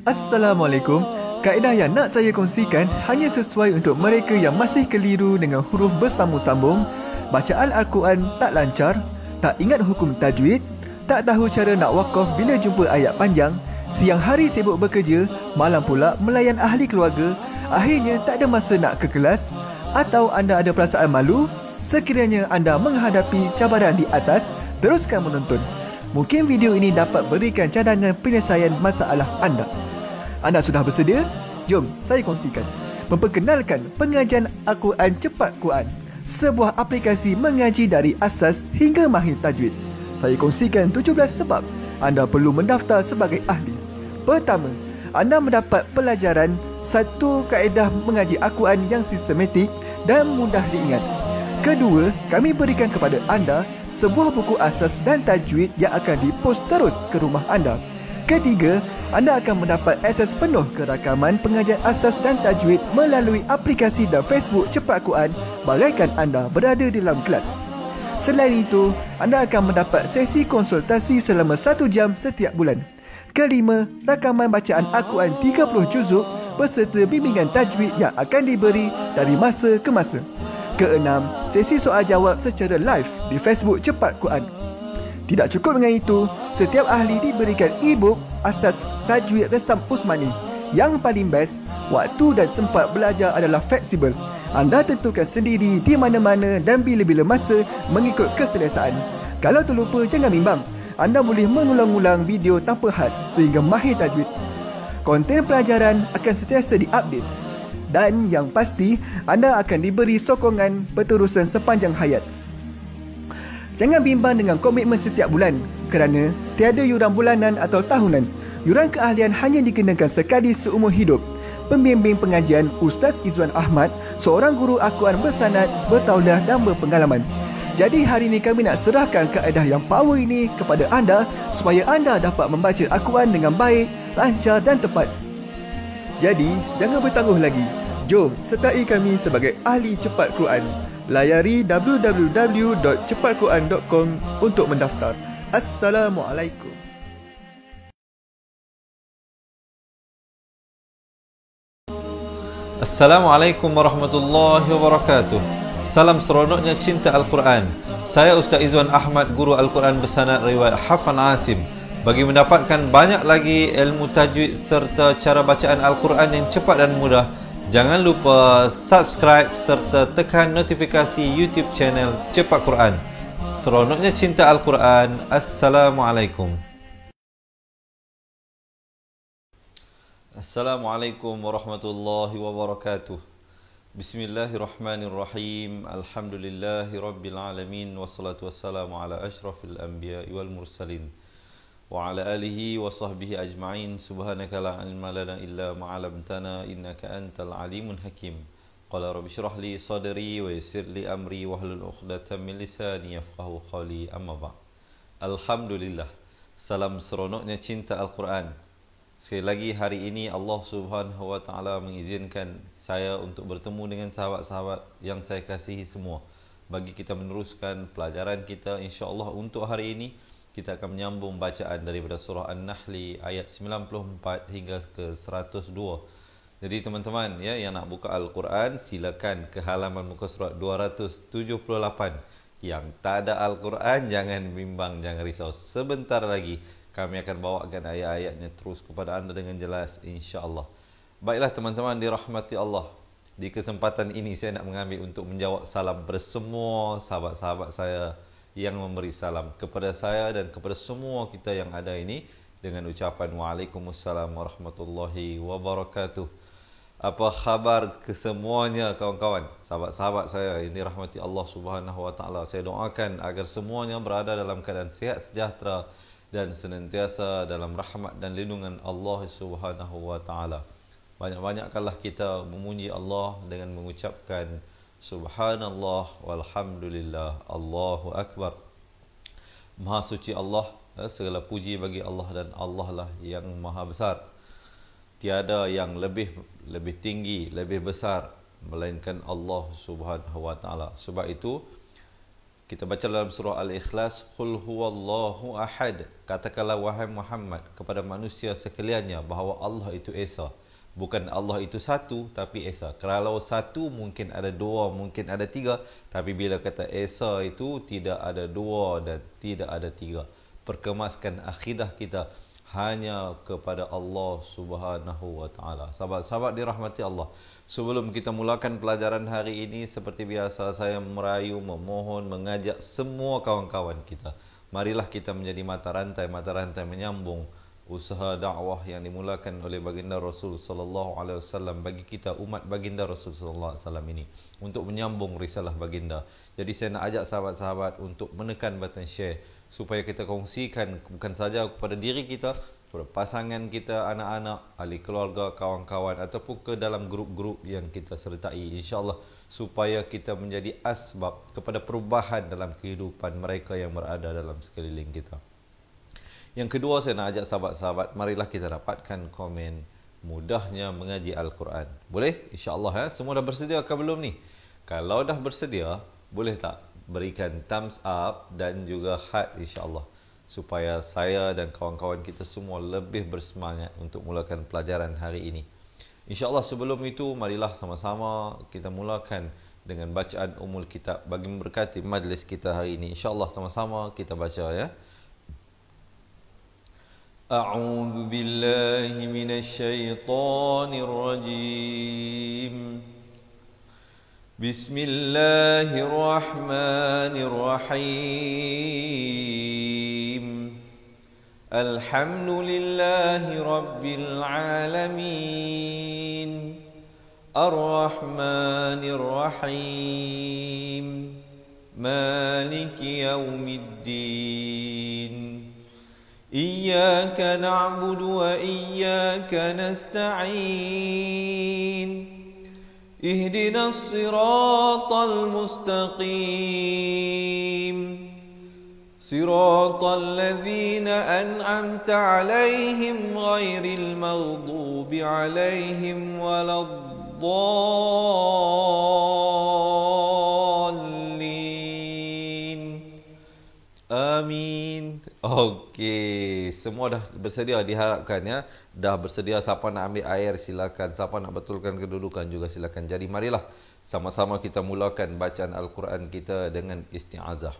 Assalamualaikum. Kaedah yang nak saya kongsikan hanya sesuai untuk mereka yang masih keliru dengan huruf bersambung-sambung, bacaan Al-Quran tak lancar, tak ingat hukum tajwid, tak tahu cara nak wakaf bila jumpa ayat panjang, siang hari sibuk bekerja, malam pula melayan ahli keluarga, akhirnya tak ada masa nak ke kelas, atau anda ada perasaan malu. Sekiranya anda menghadapi cabaran di atas, teruskan menonton. Mungkin video ini dapat berikan cadangan penyelesaian masalah anda. Anda sudah bersedia? Jom saya kongsikan. Memperkenalkan pengajian Al-Quran Cepat Quran, sebuah aplikasi mengaji dari asas hingga mahir tajwid. Saya kongsikan 17 sebab anda perlu mendaftar sebagai ahli. Pertama, anda mendapat pelajaran satu kaedah mengaji Al-Quran yang sistematik dan mudah diingat. Kedua, kami berikan kepada anda sebuah buku asas dan tajwid yang akan dipost terus ke rumah anda. Ketiga, anda akan mendapat akses penuh ke rakaman pengajian asas dan tajwid melalui aplikasi dan Facebook Cepat Quran bagaikan anda berada di dalam kelas. Selain itu, anda akan mendapat sesi konsultasi selama 1 jam setiap bulan. Kelima, rakaman bacaan Al-Quran 30 juzuk beserta bimbingan tajwid yang akan diberi dari masa ke masa. Keenam, sesi soal jawab secara live di Facebook Cepat Quran. Tidak cukup dengan itu, setiap ahli diberikan e-book asas tajwid resam Usmani. Yang paling best, waktu dan tempat belajar adalah fleksibel. Anda tentukan sendiri di mana-mana dan bila-bila masa mengikut keselesaan. Kalau terlupa, jangan bimbang. Anda boleh mengulang-ulang video tanpa had sehingga mahir tajwid. Konten pelajaran akan sentiasa diupdate. Dan yang pasti, anda akan diberi sokongan berterusan sepanjang hayat. Jangan bimbang dengan komitmen setiap bulan kerana tiada yuran bulanan atau tahunan. Yuran keahlian hanya dikenakan sekali seumur hidup. Pembimbing pengajian Ustaz Izwan Ahmad, seorang guru Al-Quran bersanad, bertauliah dan berpengalaman. Jadi hari ini kami nak serahkan kaedah yang power ini kepada anda supaya anda dapat membaca Al-Quran dengan baik, lancar dan tepat. Jadi, jangan bertangguh lagi. Jom sertai kami sebagai ahli cepat Quran. Layari www.cepatquran.com untuk mendaftar. Assalamualaikum. Assalamualaikum warahmatullahi wabarakatuh. Salam seronoknya cinta Al-Quran. Saya Ustaz Izwan Ahmad, guru Al-Quran bersanad riwayat Hafan Asim. Bagi mendapatkan banyak lagi ilmu tajwid serta cara bacaan Al-Quran yang cepat dan mudah, jangan lupa subscribe serta tekan notifikasi YouTube channel Cepat Quran. Seronoknya cinta Al-Quran. Assalamualaikum. Assalamualaikum warahmatullahi wabarakatuh. Bismillahirrahmanirrahim. Alhamdulillahi rabbil alamin. Wassalatu wassalamu ala ashrafil anbiya'i wal mursalin wa ala alihi wa sahbihi ajma'in. Subhanaka la ilma lana illa ma 'allamtana innaka antal alimun hakim. Qala rabbi shrah li sadri wa yassir li amri wahlul 'uqdatam min lisani yafqahu qawli. Amma ba'd. Alhamdulillah. Salam seronoknya cinta Al-Quran. Sekali lagi hari ini Allah Subhanahu wa taala mengizinkan saya untuk bertemu dengan sahabat-sahabat yang saya kasihi semua. Bagi kita meneruskan pelajaran kita, insya-Allah untuk hari ini kita akan menyambung bacaan daripada surah An-Nahl ayat 94 hingga ke 102. Jadi teman-teman ya yang nak buka Al-Quran, silakan ke halaman muka surat 278. Yang tak ada Al-Quran, jangan bimbang, jangan risau. Sebentar lagi kami akan bawakan ayat-ayatnya terus kepada anda dengan jelas, insya-Allah. Baiklah teman-teman dirahmati Allah. Di kesempatan ini saya nak mengambil untuk menjawab salam bersemua sahabat-sahabat saya yang memberi salam kepada saya dan kepada semua kita yang ada ini dengan ucapan Waalaikumsalam warahmatullahi wabarakatuh. Apa khabar kesemuanya kawan-kawan, sahabat-sahabat saya yang dirahmati Allah Subhanahu wa taala. Saya doakan agar semuanya berada dalam keadaan sihat sejahtera dan senantiasa dalam rahmat dan lindungan Allah Subhanahu wa taala. Banyak-banyakkanlah kita memuji Allah dengan mengucapkan Subhanallah walhamdulillah, Allahu Akbar. Maha suci Allah, segala puji bagi Allah dan Allah lah yang maha besar. Tiada yang lebih tinggi, lebih besar melainkan Allah Subhanahu wa taala. Sebab itu Kita baca dalam surah Al-Ikhlas, Qul huwallahu ahad. Katakanlah wahai Muhammad kepada manusia sekaliannya bahawa Allah itu Esa. Bukan Allah itu satu, tapi Esa. Kalau satu mungkin ada dua, mungkin ada tiga. Tapi bila kata Esa itu tidak ada dua dan tidak ada tiga. Perkemaskan akidah kita hanya kepada Allah Subhanahu wa taala. Sahabat-sahabat dirahmati Allah. Sebelum kita mulakan pelajaran hari ini, seperti biasa saya merayu, memohon, mengajak semua kawan-kawan kita. Marilah kita menjadi mata rantai menyambung usaha dakwah yang dimulakan oleh baginda Rasul sallallahu alaihi wasallam bagi kita umat baginda Rasul sallallahu alaihi wasallam ini untuk menyambung risalah baginda. Jadi saya nak ajak sahabat-sahabat untuk menekan button share supaya kita kongsikan bukan saja kepada diri kita, kepada pasangan kita, anak-anak, ahli keluarga, kawan-kawan ataupun ke dalam grup-grup yang kita sertai, insya-Allah, supaya kita menjadi asbab kepada perubahan dalam kehidupan mereka yang berada dalam sekeliling kita. Yang kedua, saya nak ajak sahabat-sahabat, marilah kita dapatkan komen mudahnya mengaji Al-Quran. Boleh? InsyaAllah ya. Semua dah bersedia ke belum ni? Kalau dah bersedia, boleh tak berikan thumbs up dan juga heart insyaAllah, supaya saya dan kawan-kawan kita semua lebih bersemangat untuk mulakan pelajaran hari ini. InsyaAllah sebelum itu, marilah sama-sama kita mulakan dengan bacaan Ummul Kitab bagi memberkati majlis kita hari ini. InsyaAllah sama-sama kita baca ya. A'udzu billahi minasy syaithanir rajim. Bismillahirrahmanirrahim. Alhamdulillahi rabbil alamin. Ar-Rahmanir-Rahim. Maliki yaumiddin. Iyyaka na'budu wa iyyaka nasta'in. Ihdinas siratal mustaqim. Siratal ladzina an'amta 'alaihim ghairil maghdubi 'alaihim waladdallin. Amin. Okey, semua dah bersedia diharapkan ya. Dah bersedia, siapa nak ambil air silakan, siapa nak betulkan kedudukan juga silakan. Jadi marilah sama-sama kita mulakan bacaan Al-Quran kita dengan isti'azah.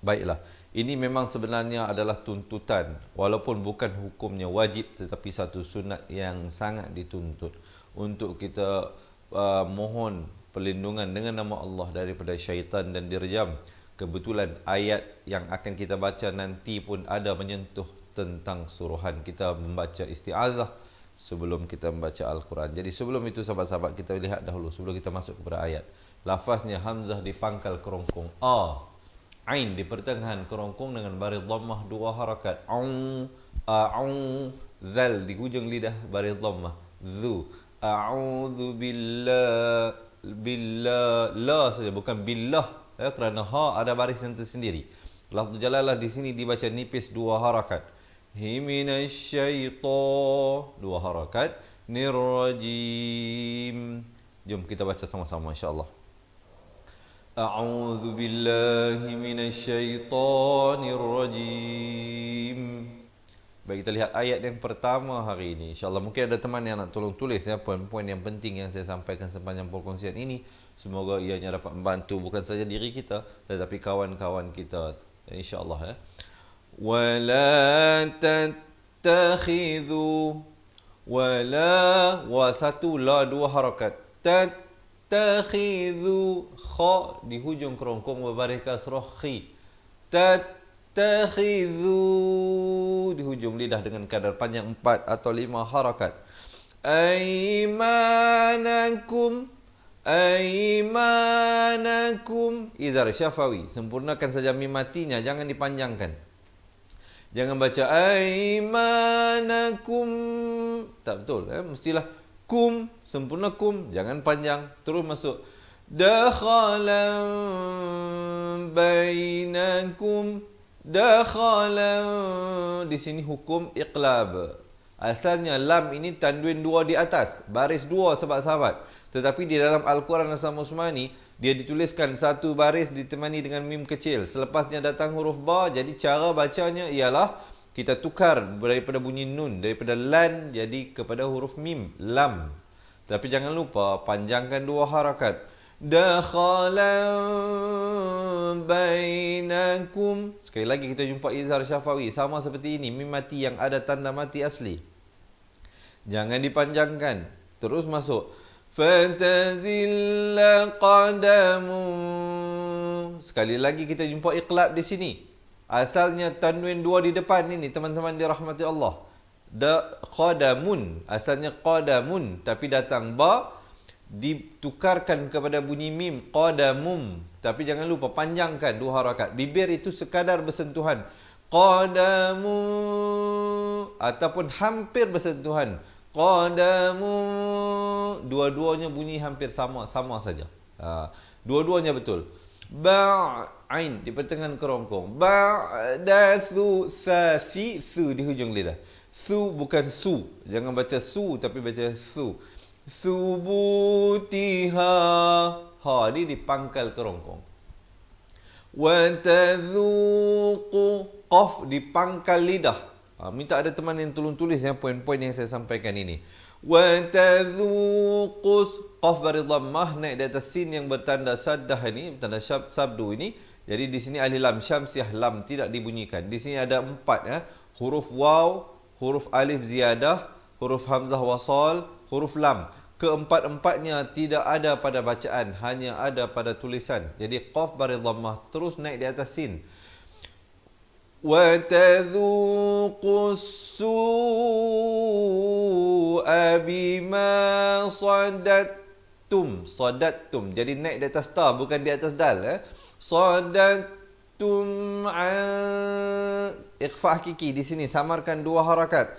Baiklah, ini memang sebenarnya adalah tuntutan, walaupun bukan hukumnya wajib, tetapi satu sunat yang sangat dituntut untuk kita mohon perlindungan dengan nama Allah daripada syaitan dan dirjam. Kebetulan ayat yang akan kita baca nanti pun ada menyentuh tentang suruhan kita membaca isti'azah sebelum kita membaca Al-Quran. Jadi sebelum itu sahabat-sahabat, kita lihat dahulu sebelum kita masuk kepada ayat. Lafaznya hamzah di pangkal kerongkong a, ain di pertengahan kerongkong dengan baris dhammah 2 harakat. Zal di hujung lidah baris dhammah. Zu. A'udzu billah la saja, bukan billah. Kerana ha ada baris yang tersendiri. Lafaz jalalah di sini dibaca nipis 2 harakat. Himinasyaitan 2 harakat. Nirrajim. Jom kita baca sama-sama insya-Allah. A'udzu billahi minasyaitonir rajim. Baik, kita lihat ayat yang pertama hari ini. InsyaAllah mungkin ada teman yang nak tolong tulis ya, poin-poin yang penting yang saya sampaikan sepanjang perkongsian ini. Semoga ianya dapat membantu bukan saja diri kita, tetapi kawan-kawan kita, insyaAllah ya. Wala tattakhidhu. Wala, wa satu, la 2 harakat. Tattakhidhu. Kha di hujung kerongkong berbaris kasrah khi. Tattakhidhu di hujung lidah dengan kadar panjang 4 atau 5 harakat. Aimanakum. Aimanakum. Idhar syafawi. Sempurnakan saja mim matinya, jangan dipanjangkan. Jangan baca aimanakum. Tak betul mestilah kum, sempurna kum, jangan panjang. Terus masuk dakhalan bainakum. Dakhalan di sini hukum iqlab. Asalnya lam ini tanwin 2 di atas, baris 2 sahabat-sahabat. Tetapi di dalam Al-Quran Asal Usmani, dia dituliskan satu baris ditemani dengan mim kecil. Selepasnya datang huruf ba, jadi cara bacanya ialah kita tukar daripada bunyi nun, daripada lan jadi kepada huruf mim, lam. Tapi jangan lupa panjangkan 2 harakat. Dakhala bainakum. Sekali lagi kita jumpa izhar syafawi sama seperti ini, mim mati yang ada tanda mati asli. Jangan dipanjangkan. Terus masuk. Fatazilla qadamu. Sekali lagi kita jumpa iqlab di sini. Asalnya tanwin 2 di depan ini teman-teman dirahmati Allah. Qadamun, asalnya qadamun, tapi datang ba ditukarkan kepada bunyi mim, qadamum. Tapi jangan lupa panjangkan 2 harakat. Bibir itu sekadar bersentuhan. Qadamu ataupun hampir bersentuhan. Qadamu. Dua-duanya bunyi hampir sama saja. Dua-duanya betul. Ba'ain di pertengahan kerongkong. Ba'dasu sasi su di hujung lidah. Su bukan su. Jangan baca su tapi baca su. Subutiha. Ha ni di pangkal kerongkong. Wa tadzuqu. Qaf di pangkal lidah. Minta ada teman yang tolong tulis yang poin-poin yang saya sampaikan ini. Wa tadzuqus. Qaf bari dhammah naik di atas sin yang bertanda saddah ini, bertanda sabdu ini. Jadi di sini alif lam syamsiah lam tidak dibunyikan. Di sini ada 4 huruf waw, huruf alif ziyadah, huruf hamzah wasal, huruf lam. Keempat-empatnya tidak ada pada bacaan, hanya ada pada tulisan. Jadi qaf bari dhammah terus naik di atas sin. Wa tadzuqus su'a bima sadattum. Sadattum. Jadi naik di atas ta bukan di atas dal. Sadattum an ikhfa hakiki di sini samarkan 2 harakat.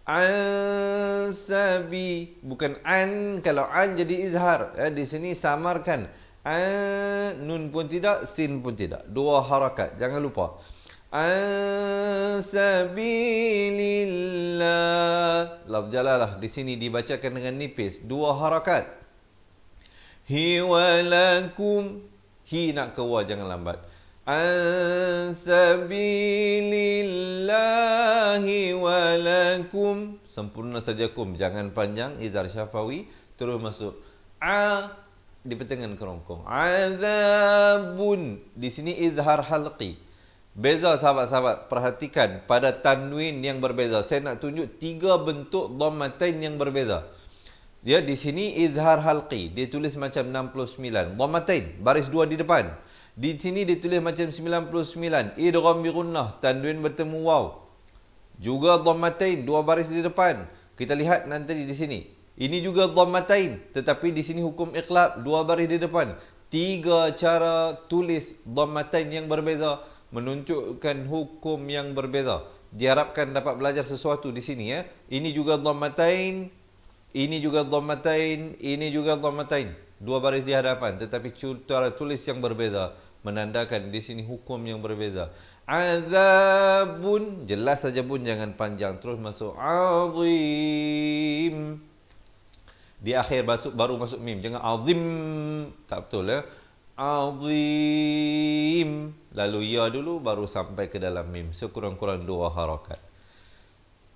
An sabi bukan an, kalau an jadi izhar. Di sini samarkan. An nun pun tidak, sin pun tidak. 2 harakat. Jangan lupa. An sabilillah. Lafz jalalah di sini dibacakan dengan nipis 2 harakat. Hi walakum. Hi nak ke wa jangan lambat. An sabilillahi walakum. Sempurna saja kum, jangan panjang, izhar syafawi. Terus masuk a di pertengahan kerongkong. Azabun. Di sini izhar halqi. Beza sahabat-sahabat, perhatikan pada tanwin yang berbeza. Saya nak tunjuk 3 bentuk dhammatain yang berbeza. Dia di sini izhar halqi, dia tulis macam 69. Dhammatain, baris 2 di depan. Di sini dia tulis macam 99. Idgham bi gunnah, tanwin bertemu waw. Juga dhammatain, 2 baris di depan. Kita lihat nanti di sini. Ini juga dhammatain, tetapi di sini hukum iqlab, 2 baris di depan. 3 cara tulis dhammatain yang berbeza menunjukkan hukum yang berbeza. Diharapkan dapat belajar sesuatu di sini ya. Ini juga dhammatain, ini juga dhammatain, ini juga dhammatain. 2 baris di hadapan tetapi cara tulis yang berbeza, menandakan di sini hukum yang berbeza. Azabun, jelas saja bun, jangan panjang. Terus masuk azim. Di akhir baru masuk mim. Jangan azim, tak betul ya. Azim. Lalu ya dulu baru sampai ke dalam mim. Sekurang-kurang 2 harakat.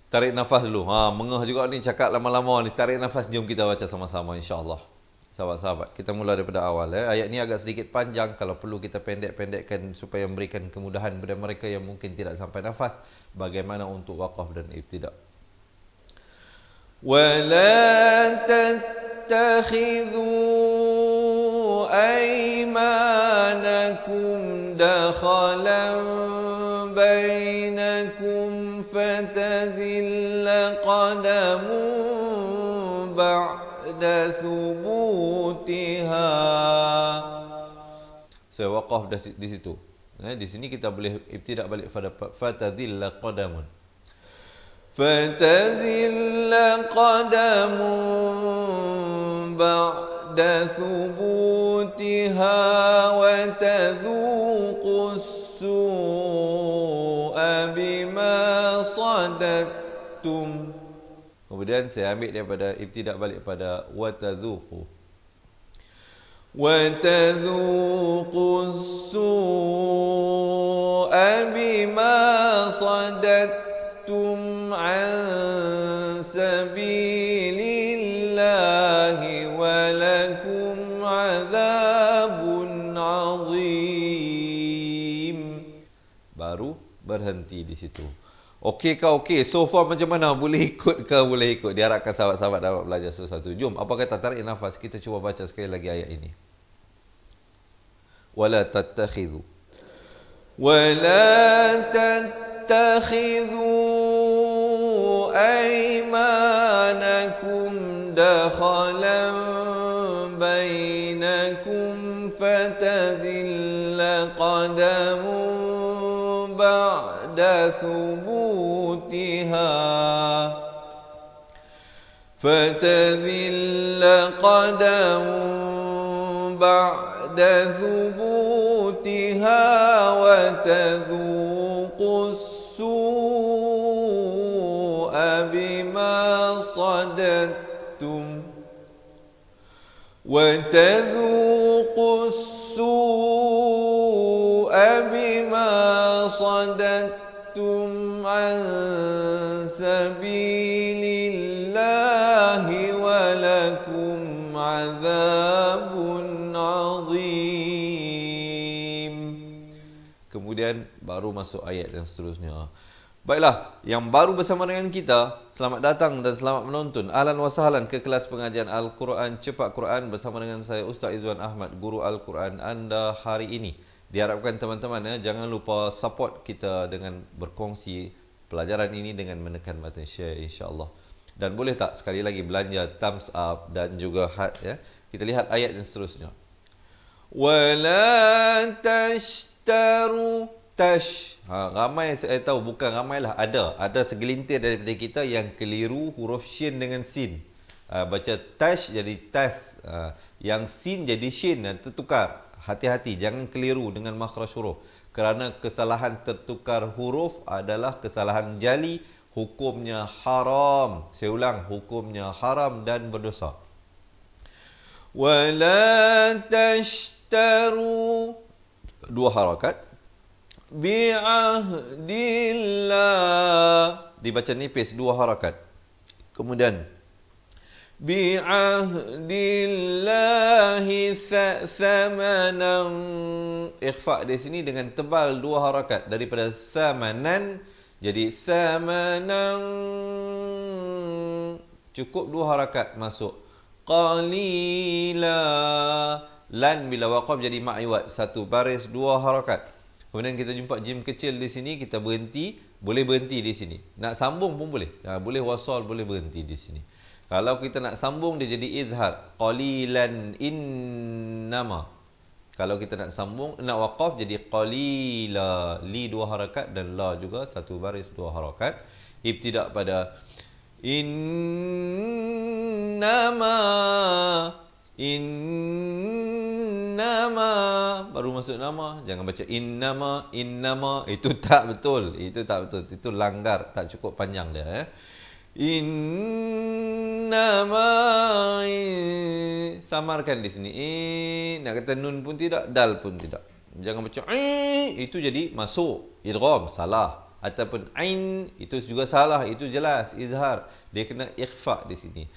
Tarik nafas dulu. Mengah juga ni cakap lama-lama ni. Tarik nafas, jom kita baca sama-sama insya-Allah. Sahabat-sahabat, kita mula daripada awal Ayat ni agak sedikit panjang, kalau perlu kita pendek-pendekkan supaya memberikan kemudahan kepada mereka yang mungkin tidak sampai nafas bagaimana untuk waqaf dan ibtida. وَلَا تَتَّخِذُوا أَيْمَانَكُمْ دَخَلًا بَيْنَكُمْ فَتَزِلَّ قَدَمٌ بَعْدَ ثُبُوتِهَا. Saya waqaf di situ. Di sini kita boleh ibtida balik pada fatazilla qadamun. فتزل قدم بعد ثبوتها وتذوق السوء بما صددتم. Kemudian saya ambil daripada ibtidak balik pada watadzuqu. وَتَذُوقُوا السُّوءَ بِمَا صَدَدتُّمْ عَنْ سَبِيلِ اللَّهِ وَلَكُمْ عَذَابٌ عَظِيمٌ. Baru berhenti di situ. Okey ke okey? So far macam mana? Boleh ikut ke? Boleh ikut. Diharapkan sahabat-sahabat dapat belajar sesuatu. Jom, apa kata tarik nafas. Kita cuba baca sekali lagi ayat ini. وَلَا تَتَّخِذُوا أَيْمَانَكُمْ دَخَلًا بَيْنَكُمْ فَتَزِلَّ قَدَمٌ بَعْدَ ثُبُوتِهَا وَتَذُوقُوا السُّوءَ بِمَا صَدَدتُّمْ عَنْ سَبِيلِ اللَّهِ وَلَكُمْ عَذَابٌ عَظِيمٌ. Kemudian baru masuk ayat yang seterusnya. Baiklah, yang baru bersama dengan kita, selamat datang dan selamat menonton. Ahlan wa sahlan ke kelas pengajian Al-Quran Cepat Quran bersama dengan saya Ustaz Izwan Ahmad, guru Al-Quran anda hari ini. Diharapkan teman-teman jangan lupa support kita dengan berkongsi pelajaran ini dengan menekan button share, insya-Allah. Dan boleh tak sekali lagi belanja thumbs up dan juga heart ya. Kita lihat ayat yang seterusnya. Wala tashtaru ramai saya tahu, bukan ramailah, ada segelintir daripada kita yang keliru huruf shin dengan sin. Baca tash jadi tas, yang sin jadi shin, tertukar. Hati-hati, jangan keliru dengan makhraj huruf. Kerana kesalahan tertukar huruf adalah kesalahan jali, hukumnya haram. Saya ulang, hukumnya haram dan berdosa. Wala tashtaru, dua harakat. Bi'ahdillah, dibaca nipis, dua harakat. Kemudian bi'ahdillahi thamanan, ikhfa di sini dengan tebal, dua harakat. Daripada thamanan jadi thamanan, cukup dua harakat masuk. Qalila, lan bila waqaf jadi ma'iwat, satu baris, dua harakat. Kemudian kita jumpa jim kecil di sini, kita berhenti, boleh berhenti di sini. Nak sambung pun boleh. Boleh wasal, boleh berhenti di sini. Kalau kita nak sambung, dia jadi izhar. Qalilan innama. Kalau kita nak sambung, nak waqaf, jadi qalila. Li dua harakat dan la juga satu baris dua harakat. Ibtidak pada innama. Baru masuk nama. Jangan baca innama. Itu tak betul. Itu langgar. Tak cukup panjang dia. Innama, samarkan di sini. Nak kata nun pun tidak, dal pun tidak. Jangan baca itu jadi masuk idgham, salah. Ataupun ain, itu juga salah. Itu jelas izhar. Dia kena ikhfa di sini.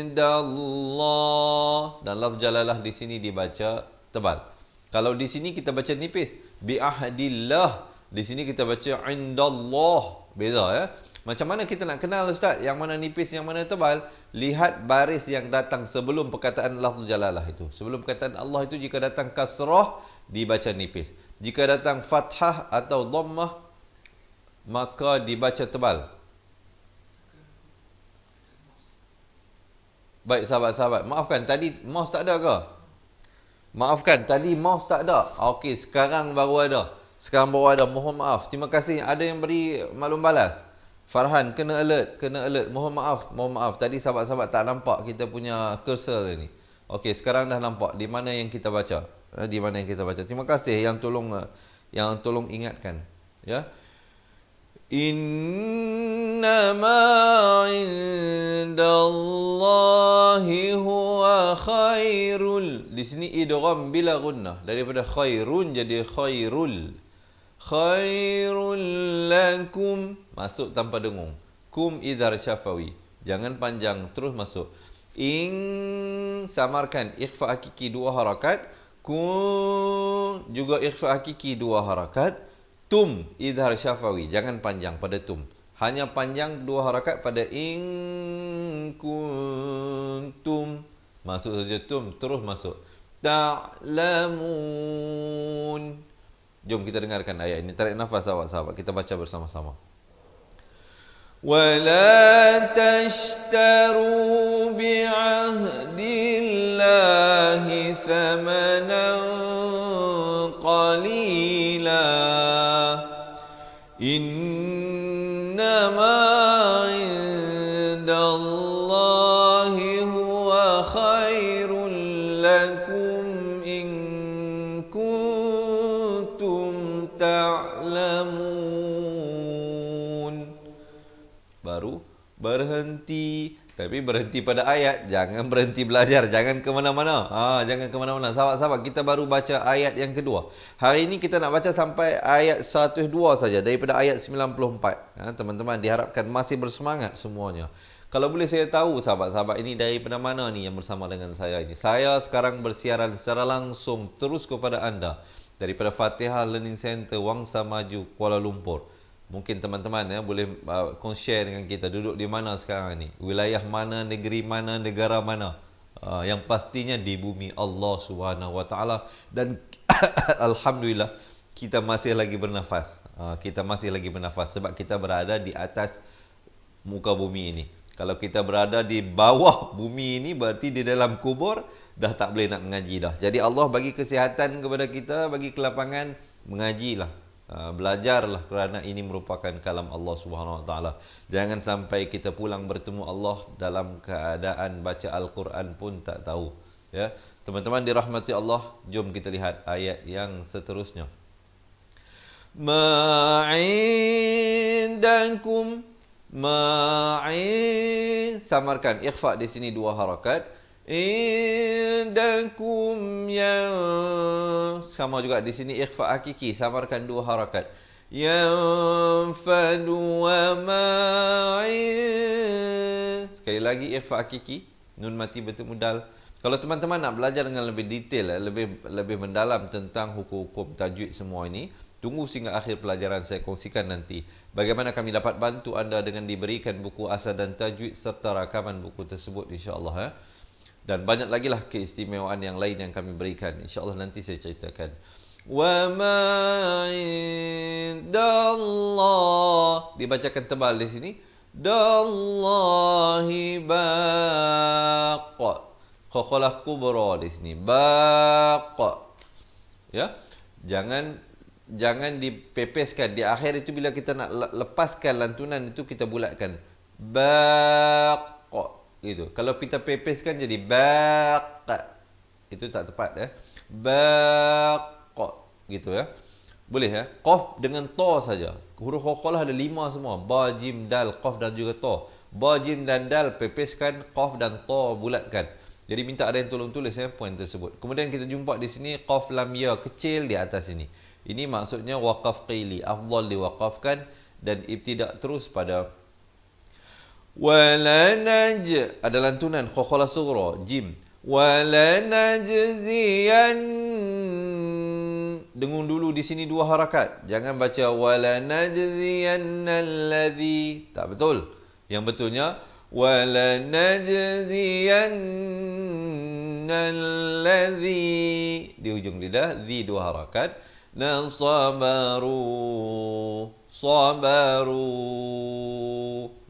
Indallah, dan lafz jalalah di sini dibaca tebal. Kalau di sini kita baca nipis, bi'ahdillah. Di sini kita baca indallah. Beza ya. Macam mana kita nak kenal Ustaz yang mana nipis, yang mana tebal? Lihat baris yang datang sebelum perkataan lafz jalalah itu. Sebelum perkataan Allah itu, jika datang kasrah dibaca nipis. Jika datang fathah atau dhammah maka dibaca tebal. Baik sahabat-sahabat, maafkan tadi mouse tak ada ke? Maafkan tadi mouse tak ada. Okey, sekarang baru ada. Mohon maaf. Terima kasih ada yang beri maklum balas. Farhan, kena alert. Mohon maaf. Tadi sahabat-sahabat tak nampak kita punya cursor ni. Okey, sekarang dah nampak di mana yang kita baca. Terima kasih yang tolong ingatkan. Ya. Innama indallahi huwa khairul. Di sini idgham bila gunnah. Daripada khairun jadi khairul. Khairul lakum. Masuk tanpa dengung. Kum idhar syafawi. Jangan panjang, terus masuk. Samarkan ikhfa hakiki 2 harakat. Kum juga ikhfa hakiki 2 harakat. Tum idhar syafawi. Jangan panjang pada tum. Hanya panjang 2 harakat pada kuntum. Masuk saja tum, terus masuk. Ta'lamun. Jom kita dengarkan ayat ini. Tarik nafas sahabat-sahabat. Kita baca bersama-sama. وَلَا تَشْتَرُوا بِعَهْدِ اللَّهِ ثَمَنًا قَلِيلًا إِنَّمَا عِندَ اللَّهِ هُوَ خَيْرٌ لَكُمْ إِن كُنتُمْ تَعْلَمُونَ. Baru berhenti. Tapi berhenti pada ayat. Jangan berhenti belajar. Jangan ke mana-mana. Jangan ke mana-mana. Sahabat-sahabat, kita baru baca ayat yang kedua. Hari ini kita nak baca sampai ayat 102 saja. Daripada ayat 94. Teman-teman diharapkan masih bersemangat semuanya. Kalau boleh saya tahu sahabat-sahabat ini daripada mana ni yang bersama dengan saya ini. Saya sekarang bersiaran secara langsung terus kepada anda. Daripada Fatihah Learning Center Wangsa Maju, Kuala Lumpur. Mungkin teman-teman boleh share dengan kita duduk di mana sekarang ni, wilayah mana, negeri mana, negara mana. Yang pastinya di bumi Allah Subhanahu Wa Taala, dan alhamdulillah kita masih lagi bernafas. Kita masih lagi bernafas sebab kita berada di atas muka bumi ini. Kalau kita berada di bawah bumi ini, berarti di dalam kubur dah tak boleh nak mengaji dah. Jadi Allah bagi kesihatan kepada kita, bagi kelapangan, mengajilah. Belajarlah kerana ini merupakan kalam Allah Subhanahu Wa Taala. Jangan sampai kita pulang bertemu Allah dalam keadaan baca Al-Quran pun tak tahu. Ya, teman-teman dirahmati Allah, jom kita lihat ayat yang seterusnya. Ma'indakum samarkan ikhfa di sini 2 harakat. Indakum yang sama juga di sini ikhfa hakiki, samarkan 2 harakat. Yang fadu wa ma'in. Sekali lagi ikhfa hakiki, nun mati bertemu dal. Kalau teman-teman nak belajar dengan lebih detail, lebih mendalam tentang hukum-hukum tajwid semua ini, tunggu sehingga akhir pelajaran. Saya kongsikan nanti bagaimana kami dapat bantu anda dengan diberikan buku asal dan tajwid serta rakaman buku tersebut, insya-Allah. Dan banyak lagi lah keistimewaan yang lain yang kami berikan. InsyaAllah nanti saya ceritakan. Wa ma indallah. Dibacakan tebal di sini. Dallahi baqa. Qaqalah kubra di sini. Baqa. Ya. Jangan dipepeskan. Di akhir itu bila kita nak lepaskan lantunan itu kita bulatkan. Baqa. Gitu. Kalau kita pepeskan jadi baqa. Itu tak tepat ya. Baqa. Gitu ya. Boleh ya. Qaf dengan ta saja. Huruf qalqalah ada 5 semua. Ba, jim, dal, qaf dan juga ta. Ba, jim dan dal pepeskan, qaf dan ta bulatkan. Jadi minta ada yang tolong tulis ya poin tersebut. Kemudian kita jumpa di sini qaf lam ya kecil di atas ini. Ini maksudnya waqaf qili. Afdal diwaqafkan dan ibtidak terus pada walanaj, ada lantunan qalqalah sughra jim. Walanajziyan, dengung dulu di sini 2 harakat. Jangan baca walanajziyannallazi. Tak betul. Yang betulnya walanajziyannallazi, di ujung lidah zi 2 harakat. Nasabaru, sabaru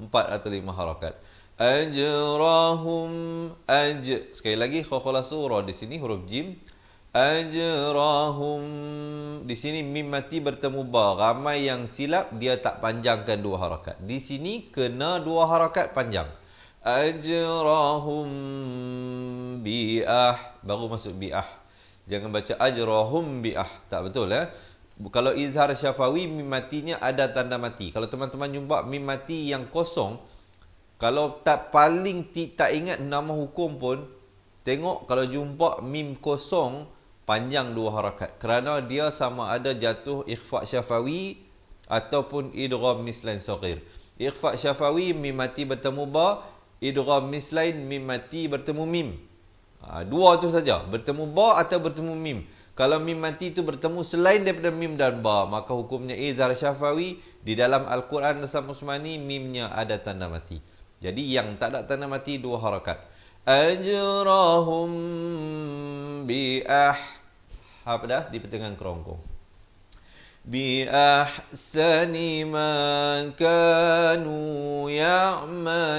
4 atau 5 harakat. Ajrahum, sekali lagi qalqalah sughra di sini huruf jim. Ajrahum, di sini mim mati bertemu ba. Ramai yang silap dia tak panjangkan 2 harakat. Di sini kena 2 harakat panjang. Ajrahum bi'ah, baru masuk bi'ah. Jangan baca ajrahum bi'ah, tak betul ya. Kalau izhar syafawi, mim matinya ada tanda mati. Kalau teman-teman jumpa mim mati yang kosong, kalau tak tak ingat nama hukum pun, tengok kalau jumpa mim kosong, panjang 2 harakat. Kerana dia sama ada jatuh ikhfa syafawi ataupun idgham mislain saghir. Ikhfa syafawi, mim mati bertemu ba. Idgham mislain, mim mati bertemu mim. Dua tu saja, bertemu ba atau bertemu mim. Kalau mim mati itu bertemu selain daripada mim dan ba, maka hukumnya izhar syafawi. Di dalam Al-Quran Rasam Usmani, mimnya ada tanda mati. Jadi yang tak ada tanda mati 2 harakat. Ajrahum apa dah? Di pertengahan kerongkong. Bi ahsani ma kanu ya'malun.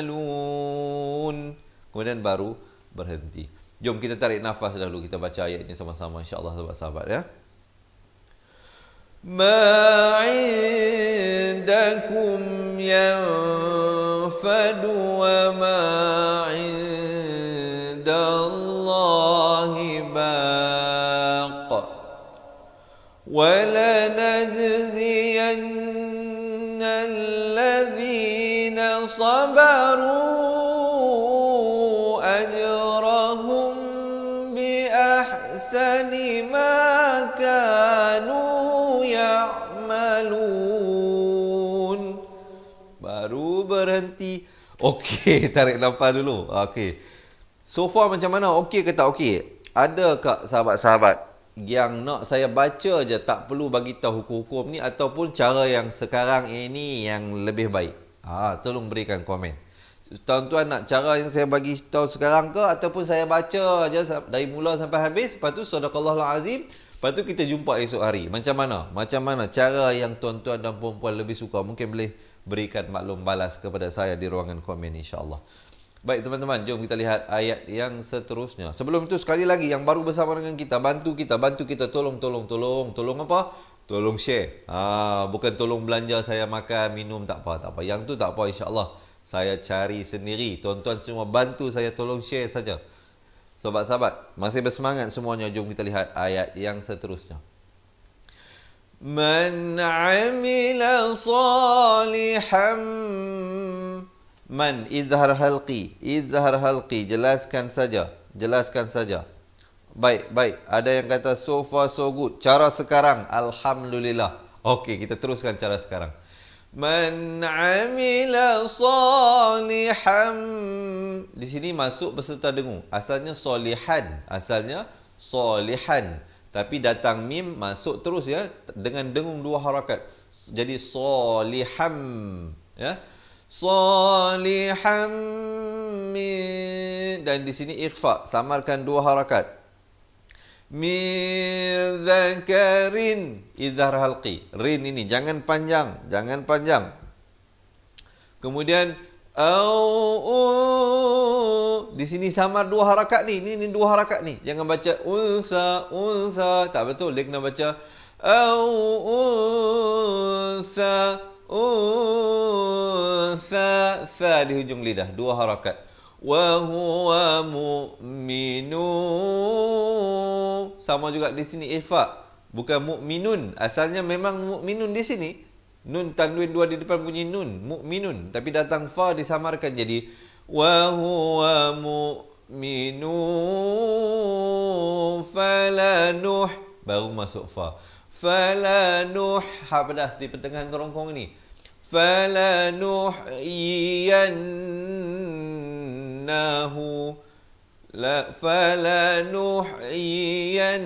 Kemudian baru berhenti. Jom kita tarik nafas dahulu. Kita baca ayat ini sama-sama, insya-Allah, sahabat-sahabat ya. Ma 'indakum yanfadu wa ma 'indallahi baq. Wa lanajziyanna alladhina sabaru ahsani ma kanu ya'malun. Baru berhenti. Okey, tarik nafas dulu. Okey. So far macam mana? Okey ke tak okey? Ada tak sahabat-sahabat yang nak saya baca je, tak perlu bagi tahu hukum-hukum ni, ataupun cara yang sekarang ini yang lebih baik? Tolong berikan komen. Tuan-tuan nak cara yang saya bagi tahu sekarang ke, ataupun saya baca je dari mula sampai habis, lepas tu sadaqallahul azim, lepas tu kita jumpa esok hari. Macam mana? Macam mana cara yang tuan-tuan dan puan-puan lebih suka? Mungkin boleh berikan maklum balas kepada saya di ruangan komen, insya-Allah. Baik teman-teman, jom kita lihat ayat yang seterusnya. Sebelum itu sekali lagi, yang baru bersama dengan kita, bantu kita, tolong apa? Tolong share. Bukan tolong belanja saya makan, minum, tak apa. Yang tu tak apa, insya-Allah. Saya cari sendiri. Tuan-tuan semua bantu saya, tolong share saja. Sahabat-sahabat, masih bersemangat semuanya. Jom kita lihat ayat yang seterusnya. Man amila salihan. Man, izhar halqi. Jelaskan saja. Baik. Ada yang kata so far so good. Cara sekarang, alhamdulillah. Okey, kita teruskan cara sekarang. Man amila salihan. Di sini masuk beserta dengung. Asalnya solihan. Tapi datang mim, masuk terus ya, dengan dengung 2 harakat. Jadi solihan ya. Solihan min. Dan di sini ikhfa, samarkan 2 harakat. Min zakarin, izhar halqi. Rin ini jangan panjang. Kemudian di sini samar 2 harakat ni. Ini 2 harakat ni. Jangan baca unsa. Tak betul. Dia kena baca unsa. Sa di hujung lidah. 2 harakat. Wa huwa mu'minun. Sama juga di sini ikhfa, bukan mu'minun. Asalnya memang mu'minun di sini. Nun tanwin 2 di depan bunyi nun, mu'minun. Tapi datang fa disamarkan jadi wa huwa mu'minun falanuh, baru masuk fa. Falanuh, pedas di pertengahan kerongkong ni. Falanuhyiyannahu. Falanuhyiyan.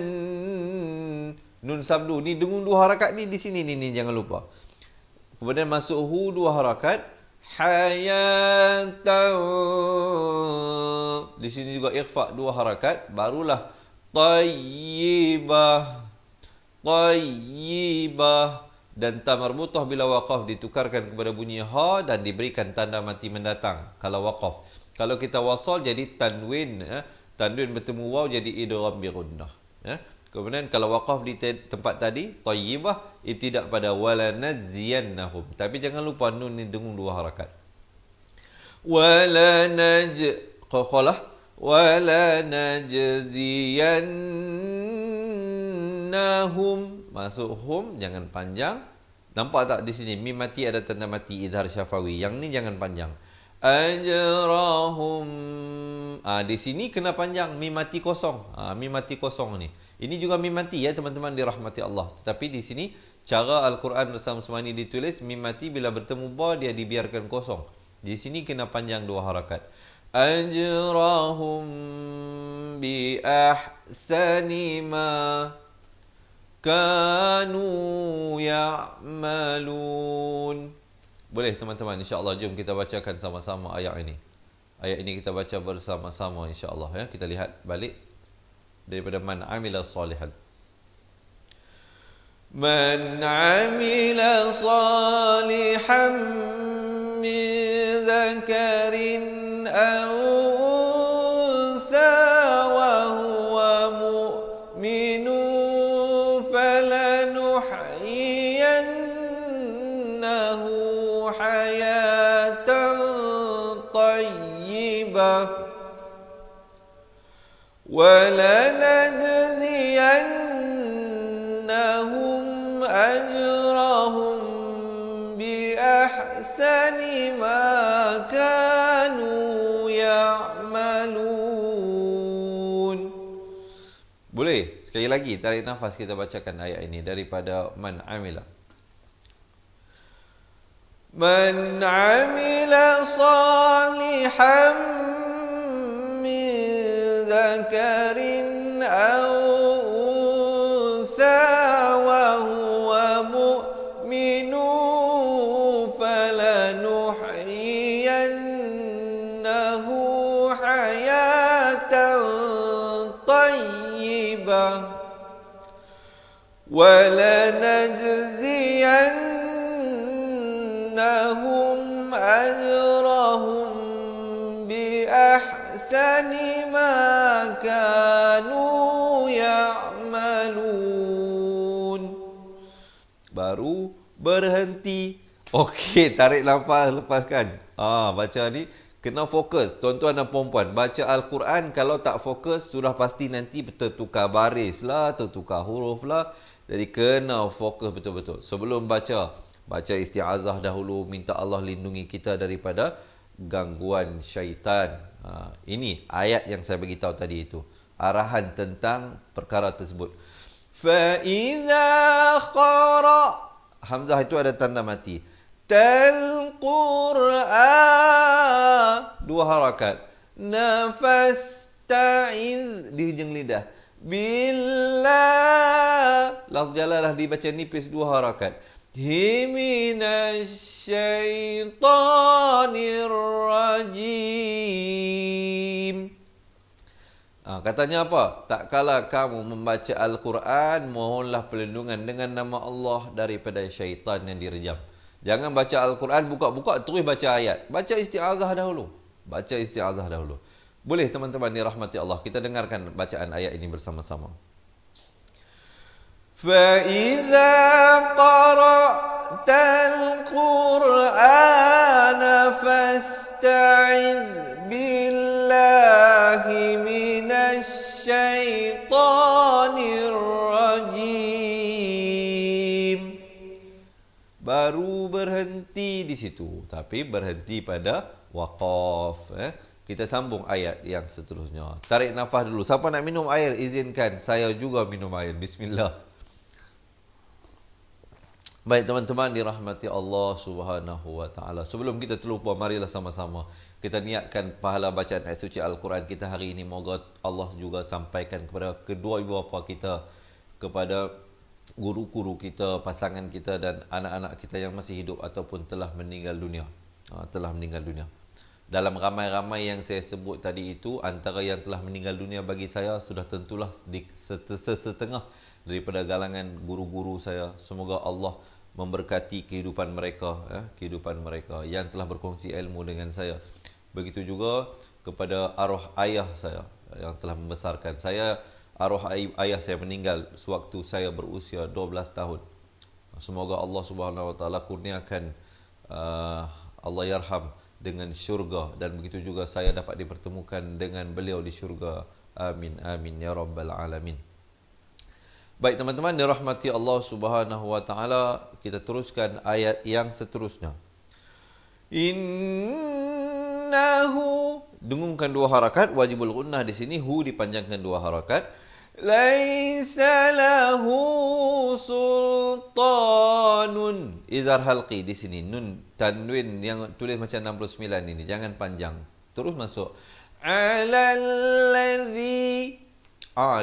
Nun sabdu ni dengung 2 harakat ni di sini ni jangan lupa. Kemudian masuk hu 2 harakat. Hayatan. Di sini juga ikhfa 2 harakat, barulah tayyibah. Dan ta marbutah bila waqaf ditukarkan kepada bunyi ha dan diberikan tanda mati mendatang kalau waqaf. Kalau kita wasal jadi tanwin, tanwin bertemu waw jadi idgham bi gunnah, ya. Kemudian kalau waqaf di tempat tadi tayyibah, tidak pada wala najziyannahum. Tapi jangan lupa nun ni dengung 2 harakat. Wala najziyannahum masuk hum jangan panjang. Nampak tak di sini mim mati ada tanda mati idhar syafawi. Yang ni jangan panjang. Ajrahum. Di sini kena panjang mim mati kosong. Mim mati kosong ni. Ini juga mim mati ya teman-teman dirahmati Allah. Tetapi di sini cara Al-Quran bersama-sama ini ditulis mim mati bila bertemu ba dia dibiarkan kosong. Di sini kena panjang 2 harakat. Ajrahum bi ahsani ma kanu ya'malun. Boleh teman-teman, insya-Allah jom kita bacakan sama-sama ayat ini. Ayat ini kita baca bersama-sama insya-Allah ya. Kita lihat balik daripada man amila salihan. Man amila salihan min dzakarin aw unsa wa huwa mu'minun falanuhyiyannahu hayatan tayyibah وَلَنَجْزِيَنَّهُمْ أَجْرَهُمْ بِأَحْسَنِ مَا كَانُوا يَعْمَلُونَ. Boleh? Sekali lagi tarik nafas kita bacakan ayat ini daripada man amila. Man amila salihan ذكر أو أنثى وهو مؤمن فلنحيينه حياة طيبة ولنجزينهم أجرهم بأحسن ما كانوا يعملون. Baru berhenti. Okey, tarik nafas, lepaskan. Baca ni kena fokus. Tuan-tuan dan puan-puan, baca Al-Quran kalau tak fokus sudah pasti nanti tertukar baris lah, tertukar huruf lah. Jadi kena fokus betul-betul. Sebelum baca isti'azah dahulu, minta Allah lindungi kita daripada gangguan syaitan. Ini ayat yang saya beritahu tadi itu. Arahan tentang perkara tersebut. فَإِذَا قَرَأْ Hamzah itu ada tanda mati. Al-Qur'an 2 harakat. Nafasta'iz di hujung lidah. Billah lafz jalalah dibaca nipis 2 harakat. Minasyaitanir rajim. Katanya apa? Tak kala kamu membaca Al-Quran, mohonlah perlindungan dengan nama Allah daripada syaitan yang direjam. Jangan baca Al-Quran, buka-buka terus baca ayat. Baca isti'azah dahulu. Boleh teman-teman dirahmati Allah. Kita dengarkan bacaan ayat ini bersama-sama. فَإِذَا قَرَأْتَ الْقُرْآنَ فَاسْتَعِذْ بِاللَّهِ مِنَ الشَّيْطَانِ الرَّجِيمِ. Baru berhenti di situ, tapi berhenti pada waqaf. Kita sambung ayat yang seterusnya. Tarik nafas dulu. Siapa nak minum air, izinkan. Saya juga minum air. Bismillah. Baik teman-teman dirahmati Allah Subhanahu wa taala. Sebelum kita terlupa, marilah sama-sama kita niatkan pahala bacaan ayat suci Al-Quran kita hari ini. Moga Allah juga sampaikan kepada kedua ibu bapa kita, kepada guru-guru kita, pasangan kita dan anak-anak kita yang masih hidup ataupun telah meninggal dunia. Dalam ramai-ramai yang saya sebut tadi itu, antara yang telah meninggal dunia bagi saya sudah tentulah setengah daripada galangan guru-guru saya. Semoga Allah memberkati kehidupan mereka yang telah berkongsi ilmu dengan saya. Begitu juga kepada arwah ayah saya yang telah membesarkan saya. Arwah ayah saya meninggal sewaktu saya berusia 12 tahun. Semoga Allah Subhanahu wa taala kurniakan Allah yarham dengan syurga, dan begitu juga saya dapat dipertemukan dengan beliau di syurga. Amin amin ya rabbal alamin. Baik teman-teman, dirahmati Allah Subhanahu wa taala, kita teruskan ayat yang seterusnya. Innahu, dengungkan 2 harakat, wajibul gunnah di sini, hu dipanjangkan 2 harakat. Laisa lahu sultanun, izhar halqi di sini, nun tanwin yang tulis macam 69 ini, jangan panjang. Terus masuk. Alal ladzi,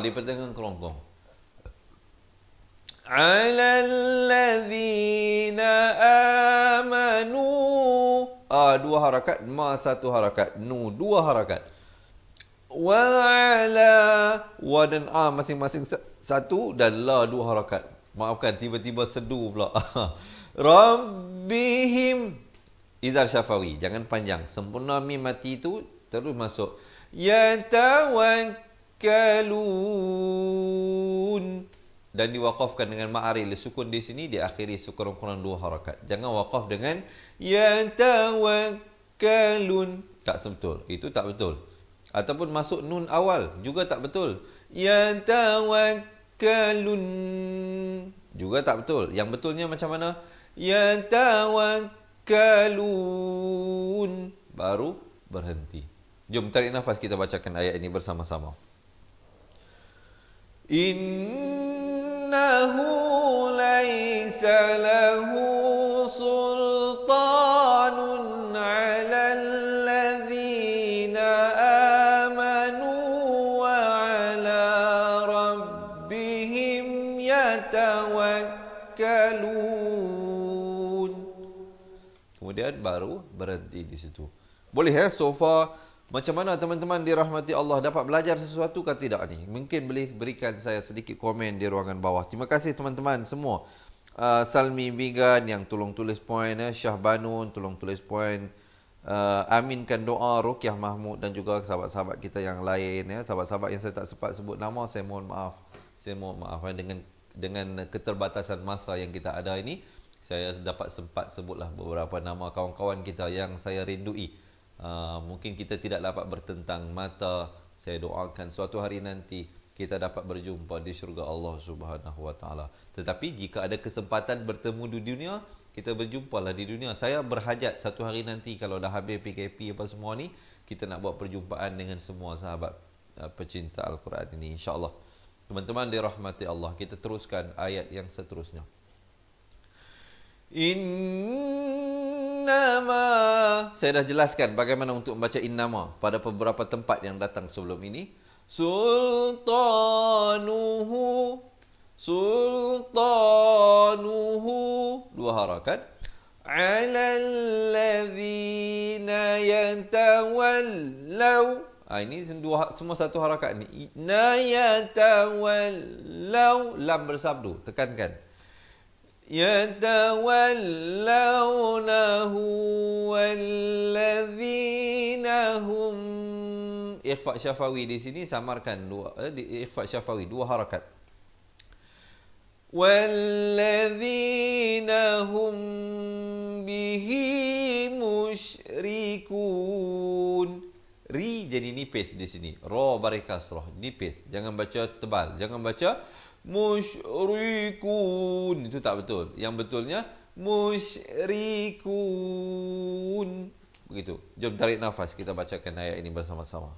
di pertengahan kerongkong. Alal ladzina amanu, 2 harakat, ma 1 harakat, nu 2 harakat. Wa ala, wa dan a masing-masing 1 dan la 2 harakat. Maafkan, tiba-tiba sedu pula. Rabbihim, izhar syafawi, jangan panjang. Sempurna mim mati itu terus masuk. Yatawakkalun, dan diwaqafkan dengan ma'aril sukun di sini, diakhiri kurang-kurang 2 harakat. Jangan waqaf dengan yatawakkalun, tak betul. Itu tak betul. Ataupun masuk nun awal juga tak betul. Yatawakkalun juga tak betul. Yang betulnya macam mana? Yatawakkalun, baru berhenti. Jom tarik nafas, kita bacakan ayat ini bersama-sama. Innahu laisa lahu sultanun 'alal ladzina amanu wa 'ala rabbihim yatawakkalun. Kemudian baru berhenti di situ. Boleh ya, so far macam mana teman-teman dirahmati Allah, dapat belajar sesuatu ke tidak ni? Mungkin boleh berikan saya sedikit komen di ruangan bawah. Terima kasih teman-teman semua. Salmi Bigan yang tolong tulis poin, Syah Banun tolong tulis poin, aminkan doa Ruqyah Mahmud dan juga sahabat-sahabat kita yang lain ya. Sahabat-sahabat yang saya tak sempat sebut nama, saya mohon maaf. Saya mohon maaf dengan keterbatasan masa yang kita ada ini, saya dapat sempat sebutlah beberapa nama kawan-kawan kita yang saya rindui. Mungkin kita tidak dapat bertentang mata. Saya doakan suatu hari nanti kita dapat berjumpa di syurga Allah Subhanahu wa taala. Tetapi jika ada kesempatan bertemu di dunia, kita berjumpalah di dunia. Saya berhajat satu hari nanti kalau dah habis PKP apa semua ni, kita nak buat perjumpaan dengan semua sahabat pecinta Al-Quran ini, insya-Allah. Teman-teman dirahmati Allah, kita teruskan ayat yang seterusnya. Innama, saya dah jelaskan bagaimana untuk membaca innama pada beberapa tempat yang datang sebelum ini. Sultanuhu, sultanuhu, 2 harakat. Alal ladzina yatawallaw, ini semua 1 harakat ni. Na yatawallaw, lam bersabdu, tekankan. Yatawallawnahu walladzina hum, ikhfa syafawi di sini samarkan ikhfa syafawi 2 harakat. Walladzina hum bihi musyrikun, ri jadi nipis di sini, ra barikasrah, nipis, jangan baca tebal, jangan baca musyrikun, itu tak betul. Yang betulnya musyrikun. Begitu. Jom tarik nafas, kita bacakan ayat ini bersama-sama.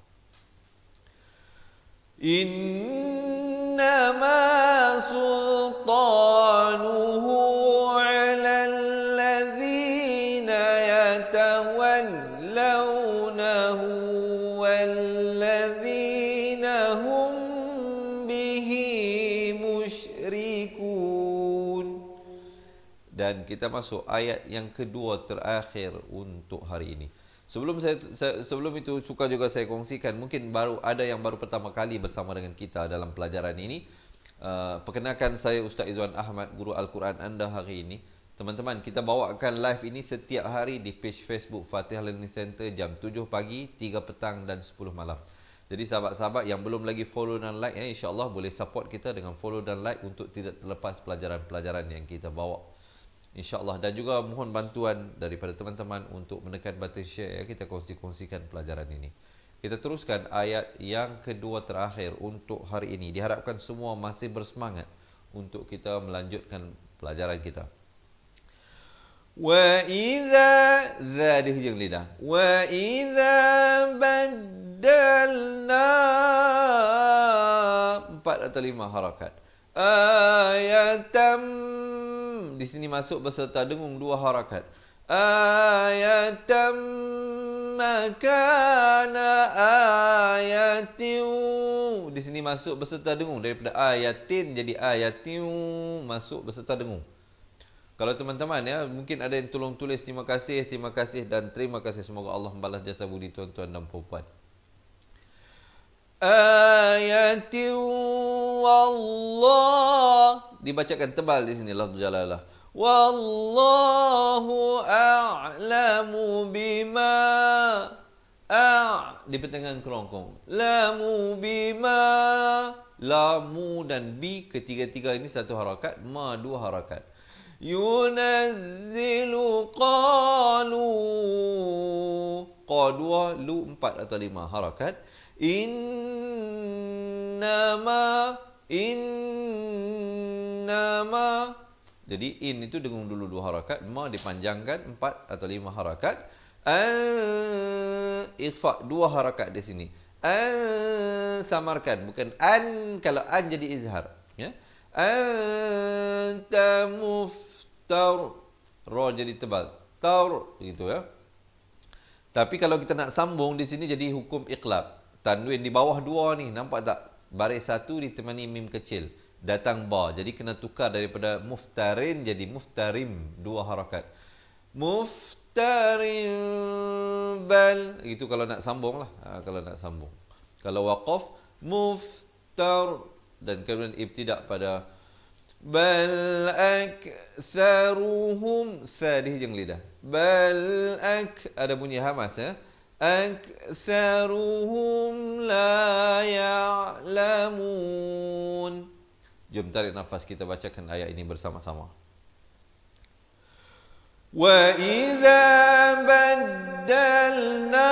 Innama sultanuhu 'alal ladzina yatawallawnahu walladzina hum dan kita masuk ayat yang kedua terakhir untuk hari ini. Sebelum itu suka juga saya kongsikan, mungkin ada yang baru pertama kali bersama dengan kita dalam pelajaran ini. Perkenalkan, saya Ustaz Izwan Ahmad, guru Al-Quran anda hari ini. Teman-teman, kita bawakan live ini setiap hari di page Facebook Fatihah Learning Center jam 7 pagi, 3 petang dan 10 malam. Jadi sahabat-sahabat yang belum lagi follow dan like, insya-Allah boleh support kita dengan follow dan like untuk tidak terlepas pelajaran-pelajaran yang kita bawa, insya-Allah. Dan juga mohon bantuan daripada teman-teman untuk menekan button share, kita kongsi-kongsikan pelajaran ini. Kita teruskan ayat yang kedua terakhir untuk hari ini. Diharapkan semua masih bersemangat untuk kita melanjutkan pelajaran kita. Wa idza za di hujung lidah. Wa idza baddalna 4 atau 5 harakat. Ayatam di sini masuk beserta dengung 2 harakat. Ayatam makana ayatin. Di sini masuk beserta dengung. Daripada ayatin jadi ayatin, masuk beserta dengung. Kalau teman-teman ya, mungkin ada yang tolong tulis terima kasih dan terima kasih. Semoga Allah membalas jasa budi tuan-tuan dan puan-puan. Ayatin wallah, dibacakan tebal di sini lafaz jalalah. Wallahu a'lamu bima di pertengahan kerongkong. Lamu bima, lamu dan bi ketiga-tiga ini satu harakat, ma 2 harakat. Yunazzilu qalu, qa 2, lu 4 atau 5 harakat. Innama, jadi in itu dengung dulu 2 harakat, ma dipanjangkan 4 atau 5 harakat. Ikhfa 2 harakat di sini. Samarkan, bukan an. Kalau an jadi izhar, ya. Anta muftar, ra jadi tebal, tar gitu ya. Tapi kalau kita nak sambung di sini jadi hukum iqlab. Tanwin di bawah 2 ni, nampak tak? Baris 1 ditemani mim kecil, datang ba. Jadi kena tukar daripada muftarin jadi muftarim, 2 harakat. Muftarin bal, itu kalau nak sambung lah. Kalau nak sambung. Kalau waqaf muftar, dan kemudian ibtidak pada bal aktsaruhum, sa di hujung lidah. Bal ada bunyi hamas ya. Aktsaruhum la ya'lamun. Jom tarik nafas, kita bacakan ayat ini bersama-sama. Wa idza baddalna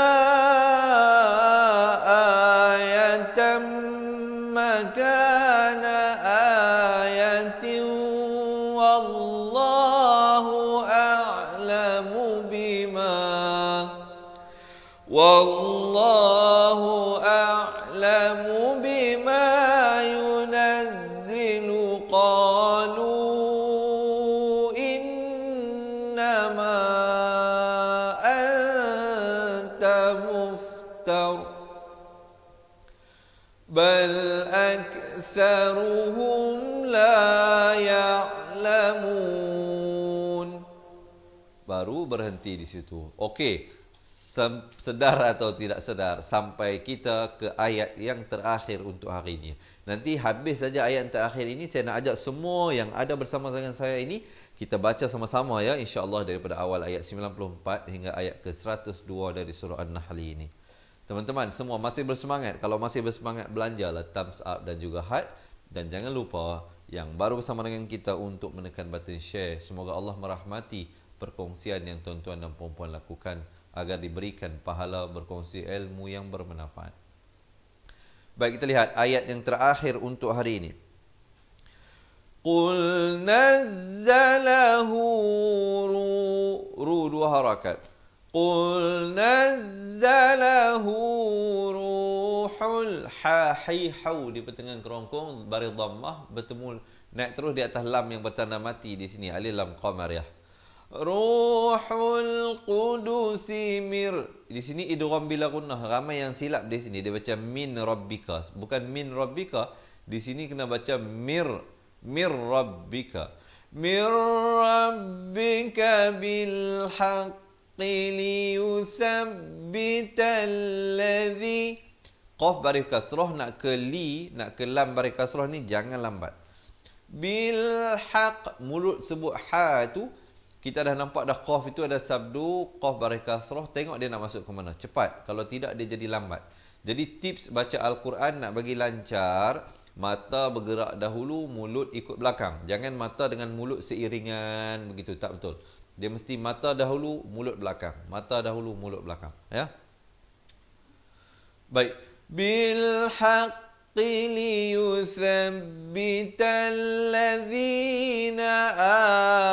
ayatan makana ayatin wallahu a'lamu bima yunazzilu qalu innama anta muftar bal aktsaruhum la ya'lamun. Baru berhenti di situ. Okey. Sedar atau tidak sedar, sampai kita ke ayat yang terakhir untuk hari ini. Nanti habis saja ayat yang terakhir ini, saya nak ajak semua yang ada bersama dengan saya ini, kita baca sama-sama ya, insya-Allah daripada awal ayat 94 hingga ayat ke-102 dari surah An-Nahl ini. Teman-teman semua masih bersemangat? Kalau masih bersemangat, belanjalah thumbs up dan juga heart. Dan jangan lupa yang baru bersama dengan kita untuk menekan button share. Semoga Allah merahmati perkongsian yang tuan-tuan dan puan-puan lakukan, agar diberikan pahala berkongsi ilmu yang bermanfaat. Baik, kita lihat ayat yang terakhir untuk hari ini. Qul nazzalahu ru 2 harakat. Qul nazzalahu ruhul hau di pertengahan kerongkong, baris dhammah bertemu naik terus di atas lam yang bertanda mati di sini, alif lam qamariyah. Ruhul Qudusi mir. Di sini idgham bila gunnah. Ramai yang silap di sini. Dia baca min rabbika. Bukan min rabbika. Di sini kena baca mir. Mir rabbika. Mir rabbika bil haqqi liyuthabbital ladzi. Qaf baris kasrah, nak ke li, nak ke lam baris kasrah ni jangan lambat. Bil haqq, mulut sebut ha tu. Kita dah nampak dah qaf itu ada sabdu, qaf baris kasrah, tengok dia nak masuk ke mana. Cepat, kalau tidak dia jadi lambat. Jadi tips baca Al-Quran nak bagi lancar, mata bergerak dahulu, mulut ikut belakang. Jangan mata dengan mulut seiringan begitu, tak betul. Dia mesti mata dahulu, mulut belakang. Mata dahulu, mulut belakang, ya. Baik. Bil haq, 4 atau 5 harakat. Bil haq, mulut sebut ha tu. Kita dah nampak dah qaf itu ada sabdu, qaf baris kasrah, tengok dia nak masuk ke mana. Cepat, kalau tidak dia jadi lambat. Jadi tips baca Al-Quran nak bagi lancar, mata bergerak dahulu, mulut ikut belakang. Jangan mata dengan mulut seiringan begitu, tak betul. Dia mesti mata dahulu, mulut belakang, ya. Baik. Bil haq ليثبت الذين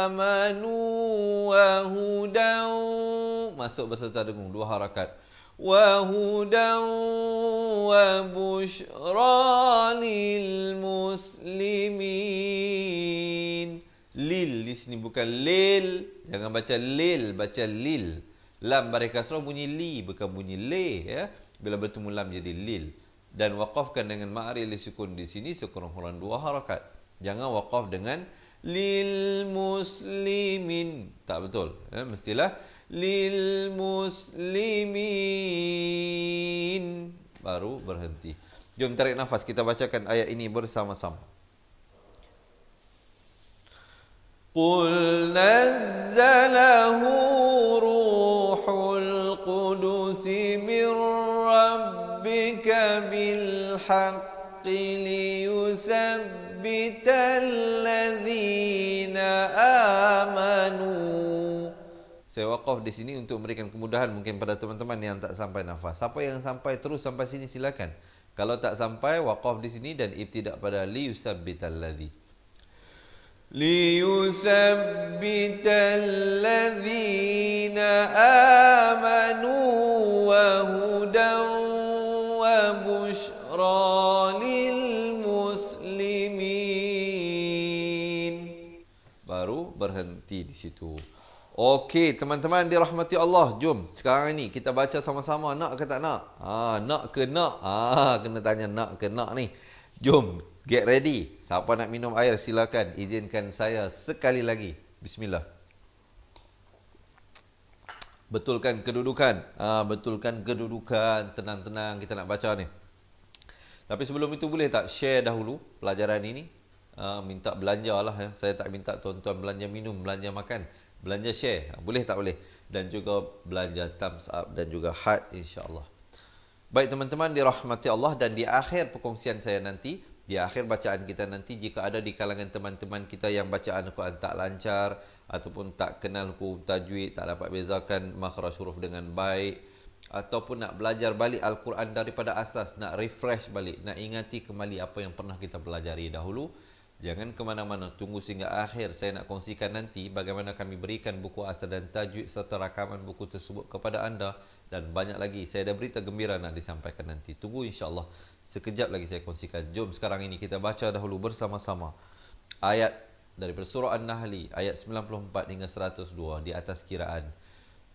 آمنوا وهدى masuk beserta dengung 2 harakat وهدى وبشرى للمسلمين lil di sini bukan lil, jangan baca lil, baca lil. Lam baris kasrah bunyi li, bukan bunyi le, ya. Bila bertemu lam jadi lil. Dan waqafkan dengan ma'ari li sukun di sini sekurang-kurang 2 harakat. Jangan waqaf dengan lil muslimin. Tak betul. Mestilah lil muslimin. Baru berhenti. Jom tarik nafas. Kita bacakan ayat ini bersama-sama. Qul nazzalahu ruhul qudus min rabbika bil haqqi liyuthabbital ladzina amanu. Saya waqaf di sini untuk memberikan kemudahan mungkin pada teman-teman yang tak sampai nafas. Siapa yang sampai terus sampai sini silakan. Kalau tak sampai waqaf di sini dan ibtidak pada liyuthabbital ladzi. ليثبت الذين آمنوا وهدى وبشرى للمسلمين. Baru berhenti di situ. Okey, teman-teman dirahmati Allah. Jom sekarang ni kita baca sama-sama. Nak ke tak nak? Nak ke nak? Kena tanya nak ke nak ni. Jom, get ready. Siapa nak minum air silakan. Izinkan saya sekali lagi. Bismillah. Betulkan kedudukan. Betulkan kedudukan. Tenang-tenang kita nak baca ni. Tapi sebelum itu boleh tak share dahulu pelajaran ini? Minta belanja lah ya. Saya tak minta tuan-tuan belanja minum, belanja makan. Belanja share. Boleh tak boleh? Dan juga belanja thumbs up dan juga heart insya-Allah. Baik teman-teman dirahmati Allah, dan di akhir perkongsian saya nanti, di akhir bacaan kita nanti, jika ada di kalangan teman-teman kita yang bacaan Al-Quran tak lancar ataupun tak kenal hukum tajwid, tak dapat bezakan makhraj huruf dengan baik, ataupun nak belajar balik Al-Quran daripada asas, nak refresh balik, nak ingati kembali apa yang pernah kita pelajari dahulu, jangan ke mana-mana, tunggu sehingga akhir. Saya nak kongsikan nanti bagaimana kami berikan buku asal dan tajwid serta rakaman buku tersebut kepada anda, dan banyak lagi. Saya ada berita gembira nak disampaikan nanti. Tunggu insya-Allah. Sekejap lagi saya kongsikan. Jom sekarang ini kita baca dahulu bersama-sama ayat daripada surah An-Nahl ayat 94 hingga 102 di atas kiraan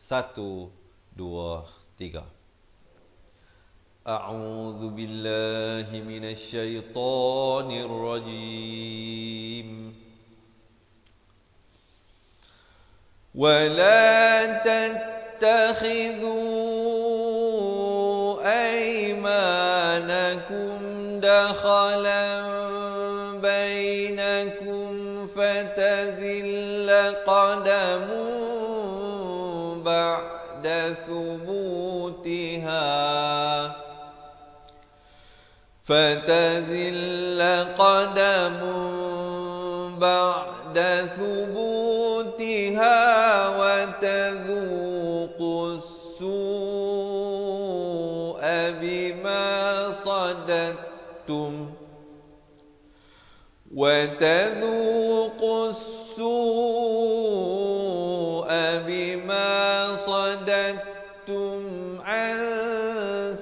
1 2 3. A'udzu billahi minasyaitonir rajim. Wa la tattakhidhu أيمانكم دخلا بينكم فتزل قدم بعد ثبوتها وتذوقوا السوء بما صددتم عن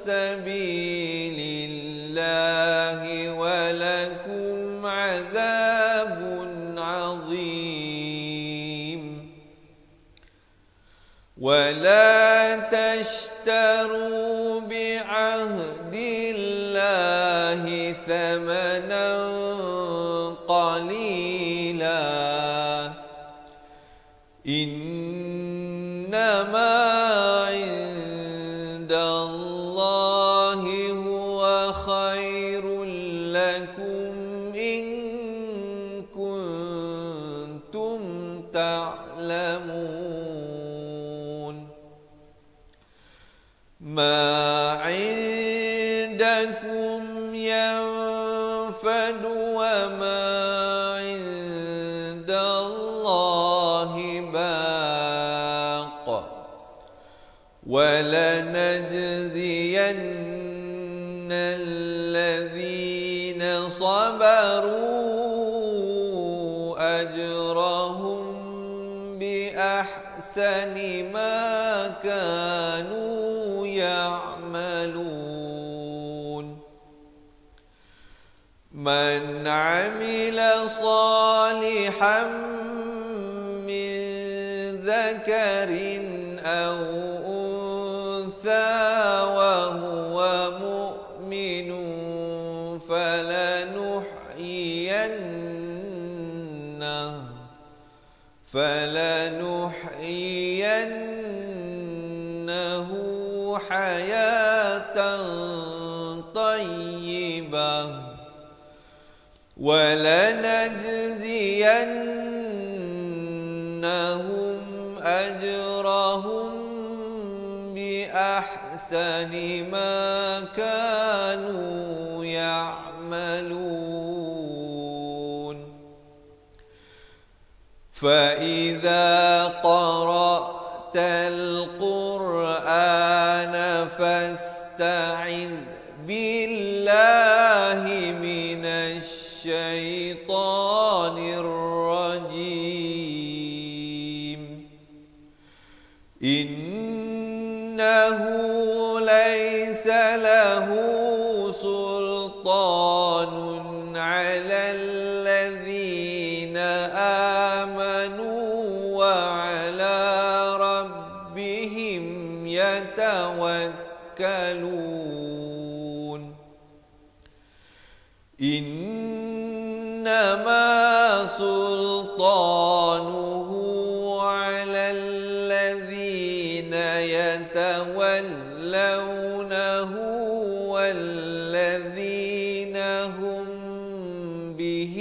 سبيل الله ولكم عذاب عظيم. ولا تشتروا بعهد الله ثمنا قليلا إنما عند الله هو خير لكم إن كنتم تعلمون. ما عندكم ينفد وما عند الله باق ولنجزين الذين أجرهم بأحسن ما كانوا يعملون من عمل صالحا من ذكر أو أنثى وهو مؤمن فلنحيينه حياة طيبة ولنجزينهم أجرهم بأحسن ما كانوا يعملون فإذا قرأت القرآن فاستعذ بالله من الشيطان الرجيم إنه ليس له سلطان على الذين آمنوا وعلى ربهم يتوكلون إنما سلطانه على الذين يتولونه والذين هم به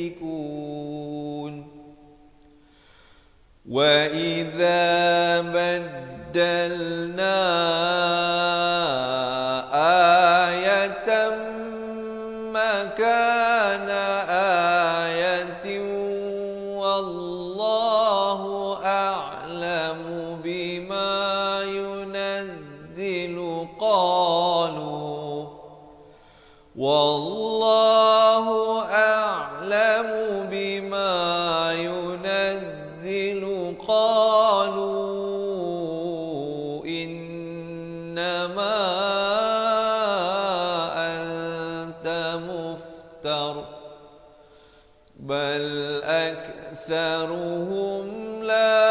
مشركون وإذا بدلنا آية مكان آية والله أعلم بما ينزل قالوا والله أعلم بما ينزل قالوا إنما أنت مفتر بل أكثرهم لا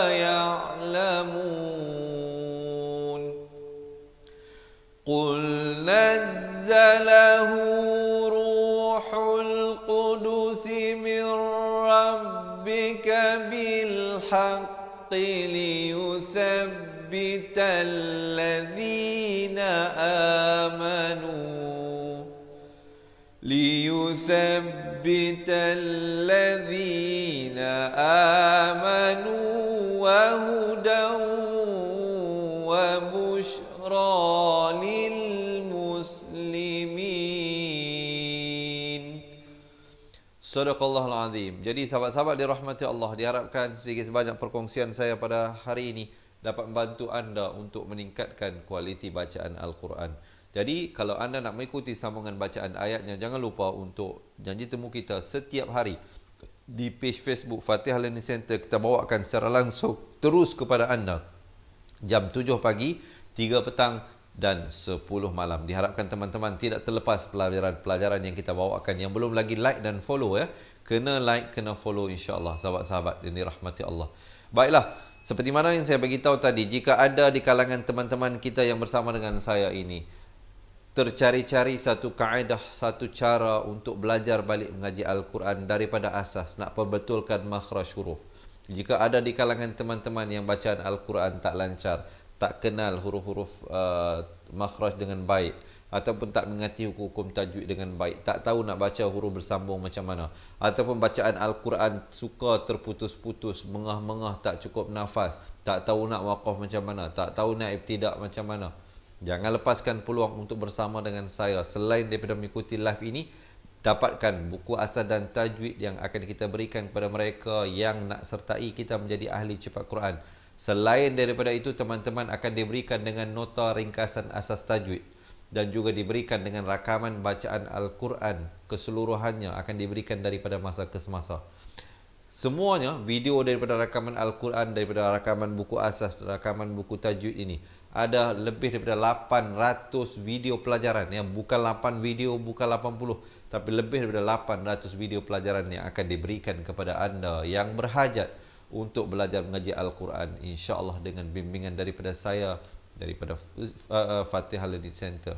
يعلمون قل نزله روح القدس من ربك بالحق ليثبت الذين آمنوا وهدى وبشرى للمسلمين. Sadaqallahul Azim. Jadi sahabat-sahabat dirahmati Allah, diharapkan sedikit sebanyak perkongsian saya pada hari ini dapat membantu anda untuk meningkatkan kualiti bacaan Al-Quran. Jadi kalau anda nak mengikuti sambungan bacaan ayatnya, jangan lupa untuk janji temu kita setiap hari di page Facebook Fatihah Learning Center. Kita bawakan secara langsung terus kepada anda jam 7 pagi, 3 petang dan 10 malam. Diharapkan teman-teman tidak terlepas pelajaran-pelajaran yang kita bawakan. Yang belum lagi like dan follow ya, kena like, kena follow insya-Allah sahabat-sahabat yang dirahmati Allah. Baiklah, seperti mana yang saya beritahu tadi, jika ada di kalangan teman-teman kita yang bersama dengan saya ini tercari-cari satu kaedah, satu cara untuk belajar balik mengaji Al-Quran daripada asas, nak perbetulkan makhraj huruf. Jika ada di kalangan teman-teman yang bacaan Al-Quran tak lancar, tak kenal huruf-huruf makhraj dengan baik, ataupun tak mengerti hukum tajwid dengan baik, tak tahu nak baca huruf bersambung macam mana, ataupun bacaan Al-Quran suka terputus-putus, mengah-mengah, tak cukup nafas, tak tahu nak waqaf macam mana, tak tahu nak ibtidak macam mana, jangan lepaskan peluang untuk bersama dengan saya. Selain daripada mengikuti live ini, dapatkan buku asal dan tajwid yang akan kita berikan kepada mereka yang nak sertai kita menjadi ahli cepat Quran. Selain daripada itu, teman-teman akan diberikan dengan nota ringkasan asas tajwid dan juga diberikan dengan rakaman bacaan Al-Quran keseluruhannya akan diberikan daripada masa ke semasa. Semuanya, video daripada rakaman Al-Quran, daripada rakaman buku asas, rakaman buku tajwid ini, ada lebih daripada 800 video pelajaran. Yang bukan 8 video, bukan 80, tapi lebih daripada 800 video pelajaran yang akan diberikan kepada anda yang berhajat untuk belajar mengaji Al-Quran, insya-Allah dengan bimbingan daripada saya, daripada Fatihah Learning Center.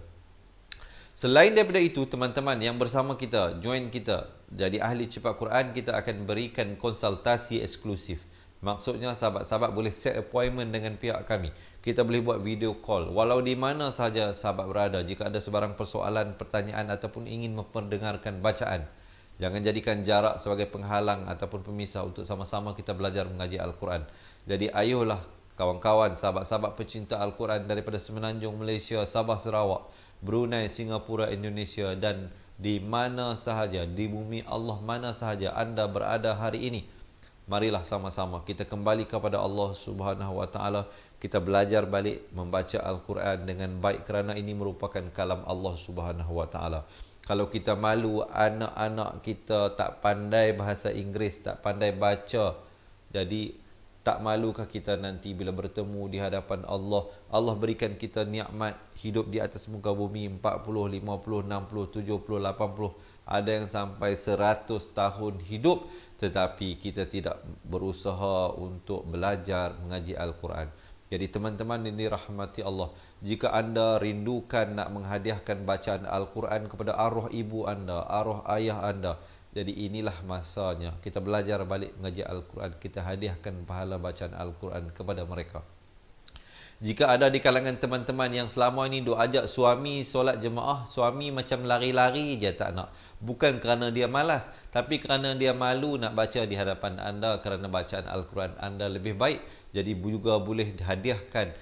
Selain daripada itu, teman-teman yang bersama kita, join kita jadi ahli cepat Quran, kita akan berikan konsultasi eksklusif. Maksudnya sahabat-sahabat boleh set appointment dengan pihak kami. Kita boleh buat video call walau di mana sahaja sahabat berada. Jika ada sebarang persoalan, pertanyaan ataupun ingin memperdengarkan bacaan, jangan jadikan jarak sebagai penghalang ataupun pemisah untuk sama-sama kita belajar mengaji Al-Quran. Jadi ayuhlah kawan-kawan, sahabat-sahabat pecinta Al-Quran daripada Semenanjung Malaysia, Sabah, Sarawak, Brunei, Singapura, Indonesia dan di mana sahaja, di bumi Allah mana sahaja anda berada hari ini, marilah sama-sama kita kembali kepada Allah Subhanahu Wa Taala. Kita belajar balik membaca Al-Quran dengan baik kerana ini merupakan kalam Allah Subhanahu Wa Taala. Kalau kita malu anak-anak kita tak pandai bahasa Inggeris, tak pandai baca, jadi tak malukah kita nanti bila bertemu di hadapan Allah? Allah berikan kita nikmat hidup di atas muka bumi 40, 50, 60, 70, 80. Ada yang sampai 100 tahun hidup, tetapi kita tidak berusaha untuk belajar mengaji Al-Quran. Jadi teman-teman ini rahmati Allah, jika anda rindukan nak menghadiahkan bacaan Al-Quran kepada arwah ibu anda, arwah ayah anda, jadi inilah masanya kita belajar balik mengaji Al-Quran, kita hadiahkan pahala bacaan Al-Quran kepada mereka. Jika ada di kalangan teman-teman yang selama ini duk ajak suami solat jemaah, suami macam lari-lari je tak nak. Bukan kerana dia malas, tapi kerana dia malu nak baca di hadapan anda kerana bacaan Al-Quran anda lebih baik. Jadi juga boleh hadiahkan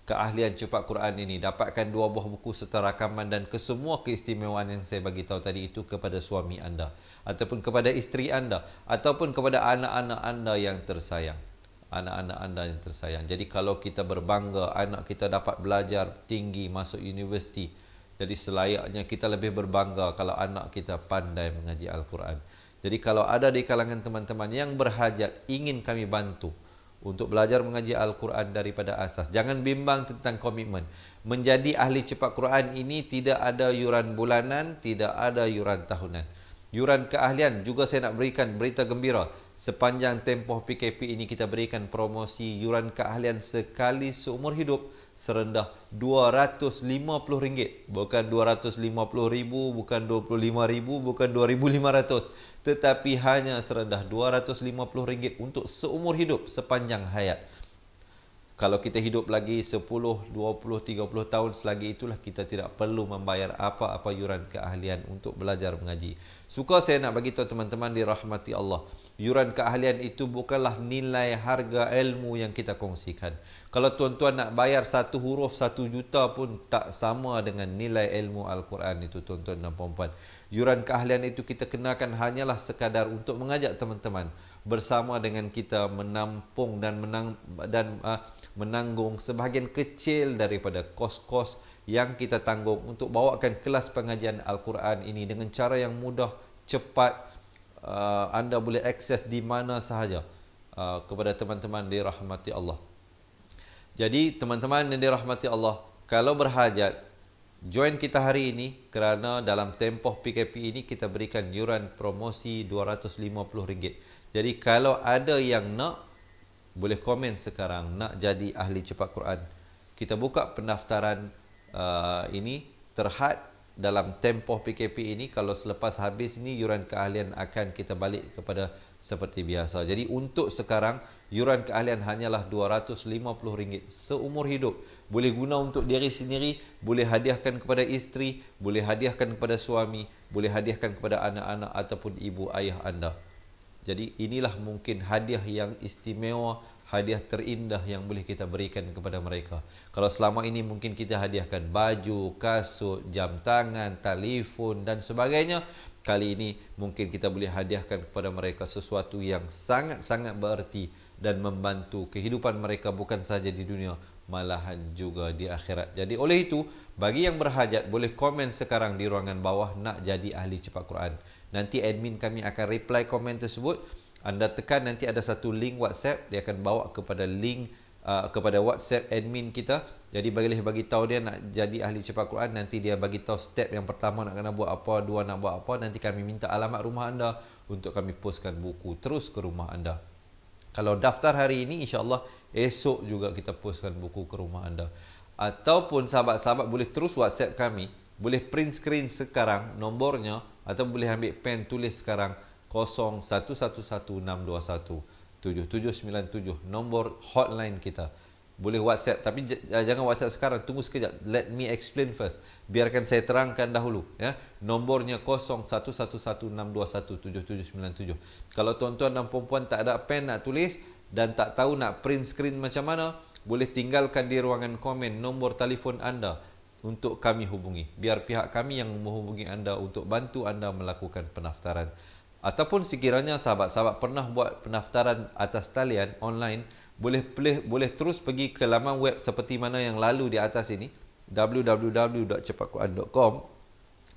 keahlian cepat Quran ini, dapatkan 2 buah buku serta rakaman dan kesemua keistimewaan yang saya bagi tahu tadi itu kepada suami anda, ataupun kepada isteri anda, ataupun kepada anak-anak anda yang tersayang. Anak-anak anda yang tersayang. Jadi kalau kita berbangga anak kita dapat belajar tinggi, masuk universiti, jadi selayaknya kita lebih berbangga kalau anak kita pandai mengaji Al-Quran. Jadi kalau ada di kalangan teman-teman yang berhajat, ingin kami bantu untuk belajar mengaji Al-Quran daripada asas, jangan bimbang tentang komitmen. Menjadi ahli cepat Quran ini tidak ada yuran bulanan, tidak ada yuran tahunan. Yuran keahlian juga saya nak berikan berita gembira. Sepanjang tempoh PKP ini kita berikan promosi yuran keahlian sekali seumur hidup serendah RM250. Bukan RM250,000, bukan RM25,000, bukan RM2,500. Tetapi hanya serendah RM250 untuk seumur hidup sepanjang hayat. Kalau kita hidup lagi 10, 20, 30 tahun selagi itulah kita tidak perlu membayar apa-apa yuran keahlian untuk belajar mengaji. Suka saya nak bagi tahu teman-teman dirahmati Allah, yuran keahlian itu bukanlah nilai harga ilmu yang kita kongsikan. Kalau tuan-tuan nak bayar 1 huruf 1 juta pun tak sama dengan nilai ilmu Al-Quran itu, tuan-tuan dan puan-puan. Yuran keahlian itu kita kenakan hanyalah sekadar untuk mengajak teman-teman bersama dengan kita menampung dan menanggung sebahagian kecil daripada kos-kos yang kita tanggung untuk bawakan kelas pengajian Al-Quran ini dengan cara yang mudah, cepat, anda boleh akses di mana sahaja kepada teman-teman dirahmati Allah. Jadi teman-teman yang dirahmati Allah, kalau berhajat, join kita hari ini kerana dalam tempoh PKP ini kita berikan yuran promosi RM250. Jadi kalau ada yang nak, boleh komen sekarang nak jadi ahli cepat Quran. Kita buka pendaftaran ini terhad dalam tempoh PKP ini. Kalau selepas habis ini yuran keahlian akan kita balik kepada seperti biasa. Jadi untuk sekarang yuran keahlian hanyalah RM250 seumur hidup. Boleh guna untuk diri sendiri, boleh hadiahkan kepada isteri, boleh hadiahkan kepada suami, boleh hadiahkan kepada anak-anak ataupun ibu ayah anda. Jadi inilah mungkin hadiah yang istimewa, hadiah terindah yang boleh kita berikan kepada mereka. Kalau selama ini mungkin kita hadiahkan baju, kasut, jam tangan, telefon dan sebagainya, kali ini mungkin kita boleh hadiahkan kepada mereka sesuatu yang sangat-sangat bererti dan membantu kehidupan mereka bukan sahaja di dunia, malahan juga di akhirat. Jadi oleh itu, bagi yang berhajat boleh komen sekarang di ruangan bawah nak jadi ahli cepat Quran. Nanti admin kami akan reply komen tersebut. Anda tekan, nanti ada satu link WhatsApp, dia akan bawa kepada link kepada WhatsApp admin kita. Jadi bagi tahu dia nak jadi ahli cepat Quran, nanti dia bagi tahu step yang pertama nak kena buat apa, dua nak buat apa, nanti kami minta alamat rumah anda untuk kami postkan buku terus ke rumah anda. Kalau daftar hari ini, insya-Allah esok juga kita postkan buku ke rumah anda. Ataupun sahabat-sahabat boleh terus WhatsApp kami, boleh print screen sekarang nombornya, atau boleh ambil pen tulis sekarang 0161621797, nombor hotline kita. Boleh WhatsApp, tapi jangan WhatsApp sekarang, tunggu sekejap. Let me explain first. Biarkan saya terangkan dahulu, ya. Nombornya 0161621797. Kalau tuan-tuan dan puan-puan tak ada pen nak tulis dan tak tahu nak print screen macam mana, boleh tinggalkan di ruangan komen nombor telefon anda untuk kami hubungi. Biar pihak kami yang menghubungi anda untuk bantu anda melakukan pendaftaran. Ataupun sekiranya sahabat-sahabat pernah buat pendaftaran atas talian online, boleh terus pergi ke laman web seperti mana yang lalu di atas ini, www.cepatquran.com,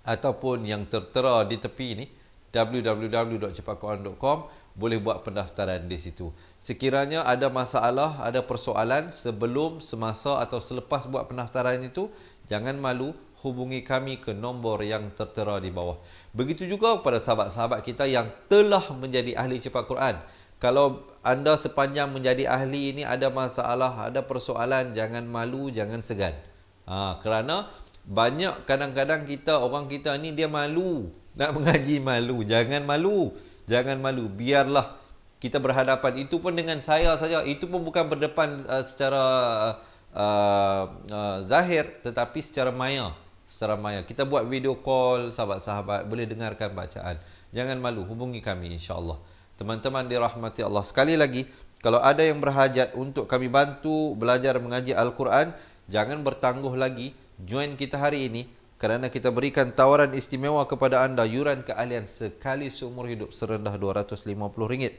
ataupun yang tertera di tepi ini, www.cepatquran.com, boleh buat pendaftaran di situ. Sekiranya ada masalah, ada persoalan sebelum, semasa atau selepas buat pendaftaran itu, jangan malu, hubungi kami ke nombor yang tertera di bawah. Begitu juga kepada sahabat-sahabat kita yang telah menjadi ahli cepat Quran. Kalau anda sepanjang menjadi ahli ini ada masalah, ada persoalan, jangan malu, jangan segan. Kerana banyak kadang-kadang orang kita ni dia malu nak mengaji, malu. Jangan malu. Jangan malu. Biarlah kita berhadapan. Itu pun dengan saya saja. Itu pun bukan berdepan secara zahir, tetapi secara maya. Secara maya. Kita buat video call, sahabat-sahabat boleh dengarkan bacaan. Jangan malu, hubungi kami insya-Allah. Teman-teman dirahmati Allah. Sekali lagi, kalau ada yang berhajat untuk kami bantu belajar mengaji Al-Quran, jangan bertangguh lagi. Join kita hari ini, kerana kita berikan tawaran istimewa kepada anda, yuran keahlian sekali seumur hidup serendah RM250.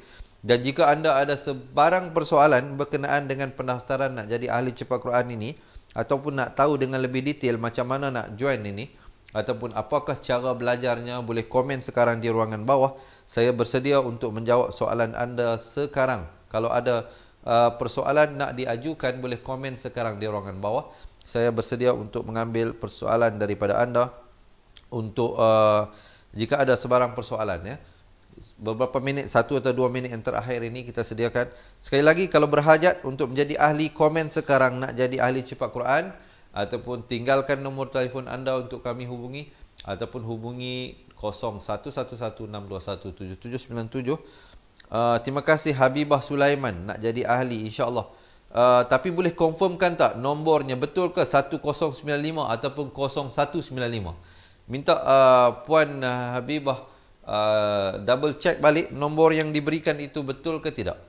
Dan jika anda ada sebarang persoalan berkenaan dengan pendaftaran nak jadi ahli cepat Quran ini, ataupun nak tahu dengan lebih detail macam mana nak join ini, ataupun apakah cara belajarnya, boleh komen sekarang di ruangan bawah. Saya bersedia untuk menjawab soalan anda sekarang. Kalau ada persoalan nak diajukan, boleh komen sekarang di ruangan bawah. Saya bersedia untuk mengambil persoalan daripada anda. Untuk jika ada sebarang persoalan, ya. Beberapa minit, 1 atau 2 minit yang terakhir ini kita sediakan. Sekali lagi, kalau berhajat untuk menjadi ahli, komen sekarang nak jadi ahli cepat Quran, ataupun tinggalkan nombor telefon anda untuk kami hubungi, ataupun hubungi 0161621797. Terima kasih Habibah Sulaiman nak jadi ahli, insya-Allah. Tapi boleh confirmkan tak nombornya betul ke 1095 ataupun 0195? Minta Puan Habibah double check balik nombor yang diberikan itu betul ke tidak.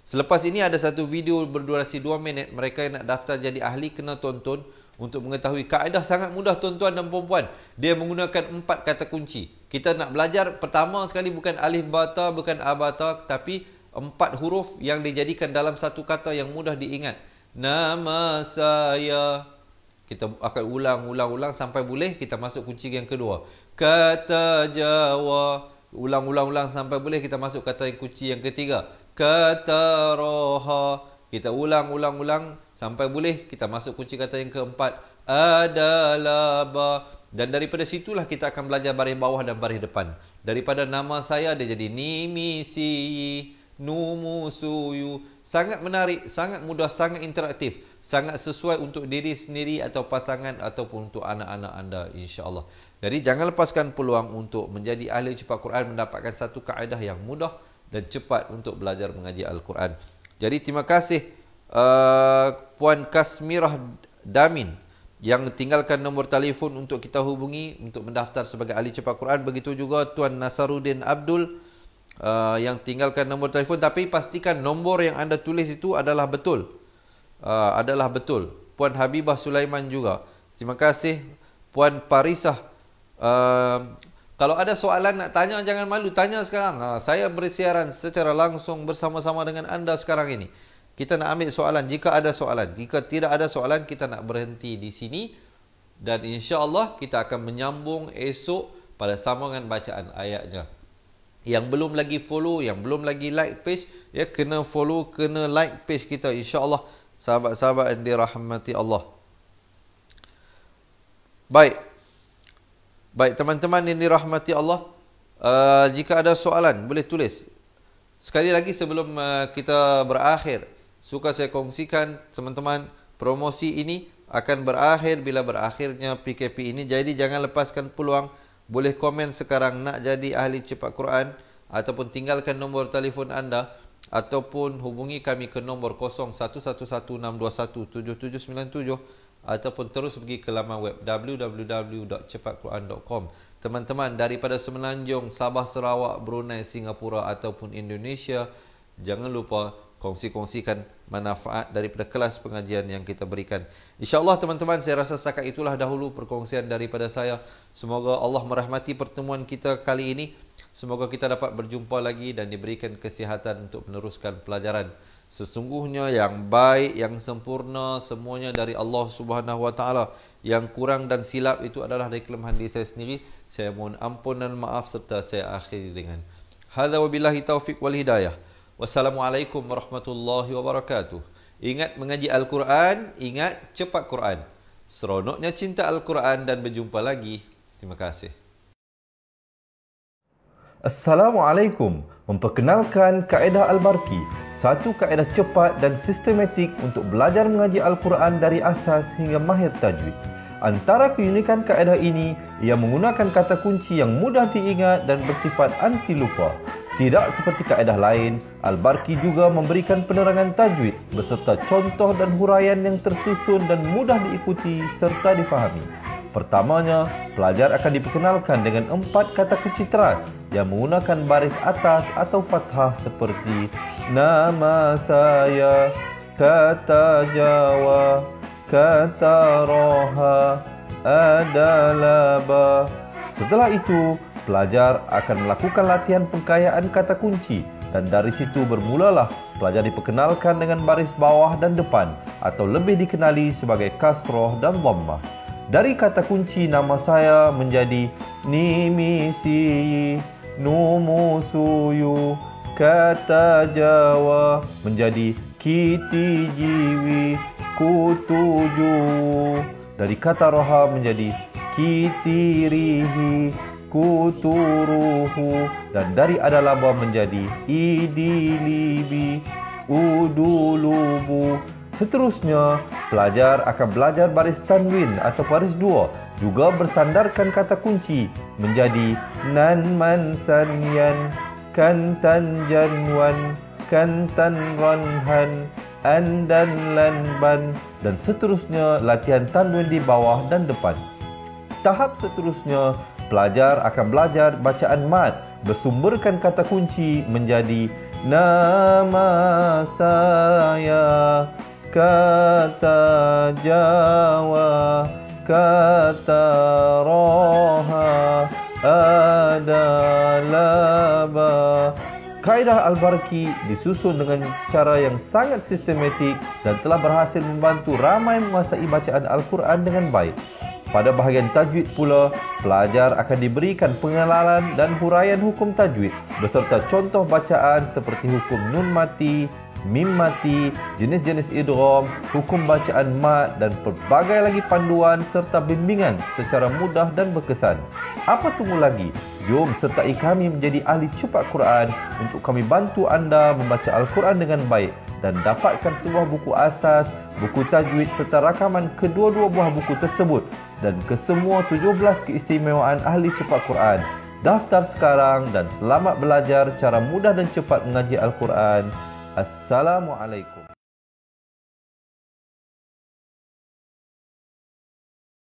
Selepas ini ada satu video berdurasi 2 minit. Mereka yang nak daftar jadi ahli kena tonton untuk mengetahui kaedah sangat mudah tuan-tuan dan puan-puan. Dia menggunakan 4 kata kunci. Kita nak belajar pertama sekali bukan alif bata, bukan abata, tapi 4 huruf yang dijadikan dalam satu kata yang mudah diingat. Nama saya. Kita akan ulang sampai boleh. Kita masuk kunci yang kedua. Kata Jawa. Ulang sampai boleh. Kita masuk kata kunci yang ketiga. Kata Roha. Kita ulang sampai boleh. Kita masuk kunci kata yang keempat. Adalah ba. Dan daripada situlah kita akan belajar baris bawah dan baris depan. Daripada nama saya dia jadi Nimisi, Numusuyu. Sangat menarik, sangat mudah, sangat interaktif. Sangat sesuai untuk diri sendiri atau pasangan ataupun untuk anak-anak anda, insya-Allah. Jadi jangan lepaskan peluang untuk menjadi ahli cepat Quran, mendapatkan satu kaedah yang mudah dan cepat untuk belajar mengaji Al-Quran. Jadi terima kasih Puan Kasmirah Damin yang tinggalkan nombor telefon untuk kita hubungi untuk mendaftar sebagai ahli cepat Quran. Begitu juga Tuan Nasaruddin Abdul yang tinggalkan nombor telefon, tapi pastikan nombor yang anda tulis itu adalah betul. Puan Habibah Sulaiman juga. Terima kasih Puan Parisah. Kalau ada soalan nak tanya, jangan malu, tanya sekarang. Saya bersiaran secara langsung bersama-sama dengan anda sekarang ini. Kita nak ambil soalan jika ada soalan. Jika tidak ada soalan, kita nak berhenti di sini. Dan insya-Allah kita akan menyambung esok pada sambungan bacaan ayatnya. Yang belum lagi follow, yang belum lagi like page, ya, kena follow, kena like page kita, insya-Allah. Sahabat-sahabat yang dirahmati Allah. Baik. Baik, teman-teman yang dirahmati Allah, jika ada soalan boleh tulis. Sekali lagi sebelum kita berakhir, suka saya kongsikan, teman-teman, promosi ini akan berakhir bila berakhirnya PKP ini. Jadi jangan lepaskan peluang. Boleh komen sekarang nak jadi ahli cepat Quran, ataupun tinggalkan nombor telefon anda, ataupun hubungi kami ke nombor 011162179797, ataupun terus pergi ke laman web www.cepatquran.com. Teman-teman daripada Semenanjung, Sabah, Sarawak, Brunei, Singapura ataupun Indonesia, jangan lupa kongsi-kongsikan manfaat daripada kelas pengajian yang kita berikan. InsyaAllah teman-teman, saya rasa setakat itulah dahulu perkongsian daripada saya. Semoga Allah merahmati pertemuan kita kali ini. Semoga kita dapat berjumpa lagi dan diberikan kesihatan untuk meneruskan pelajaran. Sesungguhnya yang baik, yang sempurna, semuanya dari Allah Subhanahu Wa Taala. Yang kurang dan silap itu adalah dari kelemahan diri saya sendiri. Saya mohon ampun dan maaf, serta saya akhiri dengan hadza wabillahi taufiq wal hidayah. Wassalamualaikum warahmatullahi wabarakatuh. Ingat mengaji Al-Quran, ingat cepat Quran. Seronoknya cinta Al-Quran dan berjumpa lagi. Terima kasih. Assalamualaikum. Memperkenalkan kaedah Al-Barki, satu kaedah cepat dan sistematik untuk belajar mengaji Al-Quran dari asas hingga mahir tajwid. Antara keunikan kaedah ini, ia menggunakan kata kunci yang mudah diingat dan bersifat anti lupa. Tidak seperti kaedah lain, Al-Barki juga memberikan penerangan tajwid beserta contoh dan huraian yang tersusun dan mudah diikuti serta difahami. Pertamanya, pelajar akan diperkenalkan dengan 4 kata kunci teras yang menggunakan baris atas atau fathah seperti nama saya, kata Jawa, kata Roha, adalah ba. Setelah itu, pelajar akan melakukan latihan pengkayaan kata kunci dan dari situ bermulalah pelajar diperkenalkan dengan baris bawah dan depan atau lebih dikenali sebagai kasroh dan dhammah. Dari kata kunci nama saya menjadi nimisi, numusuyu, kata Jawa menjadi kiti jiwi, kutuju. Dari kata roha menjadi kitirihi, kuturuhu. Dan dari adalaba menjadi idilibi, udulubu. Seterusnya, pelajar akan belajar baris tanwin atau baris dua, juga bersandarkan kata kunci menjadi nan man sanyan, kan tan janwan, kan tan ranhan, an dan lan ban, dan seterusnya latihan tanwin di bawah dan depan. Tahap seterusnya, pelajar akan belajar bacaan mad bersumberkan kata kunci menjadi nama saya, kata Jawa, kata Roha, adalah ba. Kaedah Al-Barki disusun dengan cara yang sangat sistematik dan telah berhasil membantu ramai menguasai bacaan Al-Quran dengan baik. Pada bahagian tajwid pula, pelajar akan diberikan pengenalan dan huraian hukum tajwid beserta contoh bacaan seperti hukum nun mati, mim mati, jenis-jenis idgham, hukum bacaan mat dan pelbagai lagi panduan serta bimbingan secara mudah dan berkesan. Apa tunggu lagi? Jom sertai kami menjadi ahli cepat Quran untuk kami bantu anda membaca Al-Quran dengan baik dan dapatkan sebuah buku asas, buku tajwid serta rakaman kedua-dua buah buku tersebut dan kesemua 17 keistimewaan ahli cepat Quran. Daftar sekarang dan selamat belajar cara mudah dan cepat mengaji Al-Quran. Assalamualaikum.